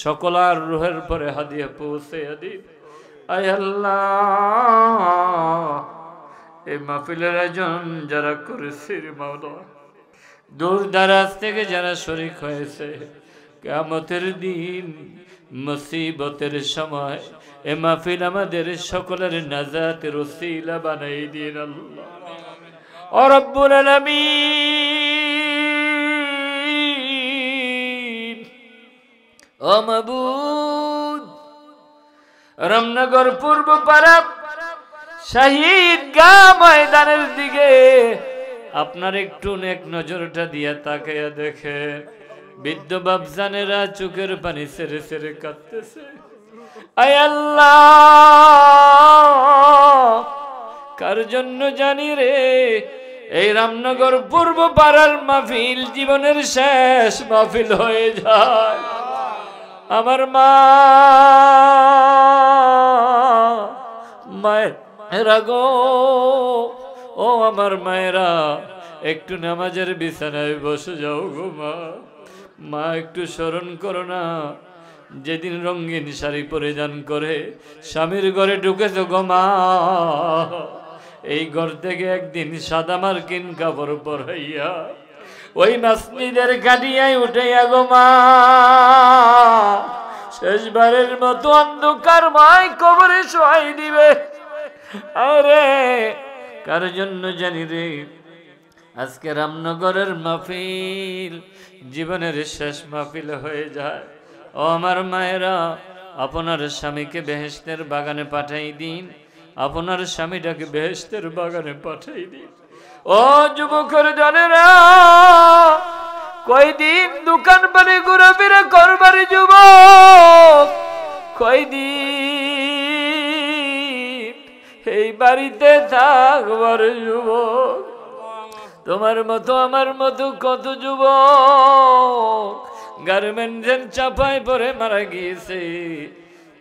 সকলার রূহের পরে হাদিয়া পৌঁছায়া দিন। আয় আল্লাহ, এই মাহফিলের আয়োজন যারা করেছে মাওলা, দূর দারাজ থেকে যারা শরীক হয়েছে, কিয়ামতের দিন মুসিবতের সময় এ মাহফিল আমাদের সকলের নাজাতের ওসিলা বানাই দিন আল্লাহ। ও রব্বুল আলামিন, ও মাবুদ, রামনগর পূর্বপাড়া শহীদ গা ময়দানের দিকে আপনার একটু নেক নজরটা দিয়ে তাকাইয়া দেখে বৃদ্ধ বাপজানেরা চোখের পানি ছেড়ে ছেড়ে কাঁদতেছে। আয় আল্লাহ, কার জন্য জানি রে এই রামনগর পূর্ব পাড়ার মাহফিল জীবনের শেষ মাহফিল হয়ে যায়। আমার মায়েরা গো, ও আমার মায়েরা, একটু নামাজের বিছানায় বসে যাও গো মা। মা একটু স্মরণ করো না, যেদিন রঙিন শাড়ি পরিধান করে স্বামীর ঘরে ঢুকেছো গো মা, এই ঘর থেকে একদিন সাদা মার্কিন কাপড় পরাইয়া ওই মসজিদের গাড়িয়ায় উঠাইয়া গো মা, শেষবারের মতো অন্ধকার মায় কবরে শোয়াই দিবে। আরে কার জন্য জানি রে আজকে রামনগরের মাহফিল জীবনের শেষ মাহফিল হয়ে যায়। ও আমার মায়েরা, আপনার স্বামীকে বেহেশতের বাগানে পাঠাই দিন, আপনার স্বামীটাকে বেহেশতের বাগানে পাঠাই দিন। ও যুবকের জানেরা, কয়দিন দোকান বাড়ি ঘোরাফেরা করবারে যুবক, কয়দিন এই বাড়িতে থাকবার যুবক। তোমার মতো আমার মতো কত যুবক গার্মেন্টসের চাপায় পরে মারা গিয়েছে।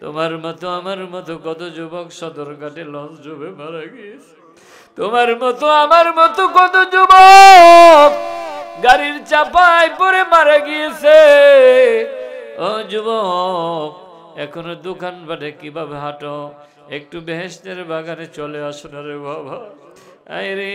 তোমার মতো আমার মতো কত যুবক সদরঘাটে লঞ্চ ডুবে মারা গিয়েছে। তোমার মতো আমার মতো কত যুবক গাড়ির চাপায় পরে মারা গিয়েছে। ও যুবক, এখনো দোকান বাটে কিভাবে হাঁটো? একটু বেহেশতের বাগানে চলে আসো না রে বাবা। আরে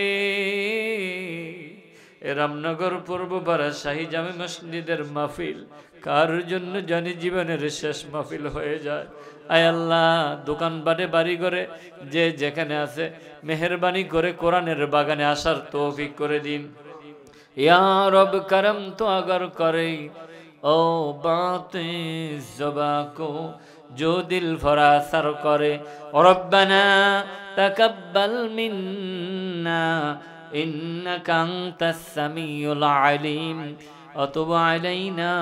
রামনগর পূর্ব পাড়া শাহী জামে মসজিদের মাহফিল কার জন্য জানি জীবনের শেষ মাহফিল হয়ে যায়। আয় আল্লাহ, দোকান বাটে বাড়ি করে যে যেখানে আছে মেহেরবানি করে কোরআনের বাগানে আসার তৌফিক করে দিন। ইয়া রব করম তো अगर करे ओ बातें ज़ुबा को जो दिल फरासर करे रब्बना तकब्बल मिन्ना इन्नका अंतस समीउल अलीम वतुब अलैना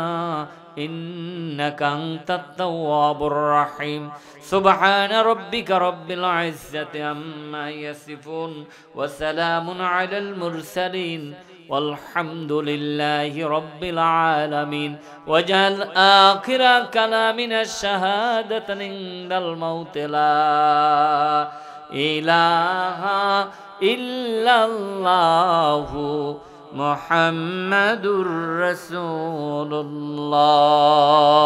इन्नका अंतत तव्वाबुर रहीम सुब्हान रब्बिका रब्बिल इज्जति अम्मा यसिफून व सलामुन अलल मुरसलीन والحمد لله رب العالمين وجعل آخر كلامنا الشهادة عند الموت لا إله إلا الله محمد رسول الله।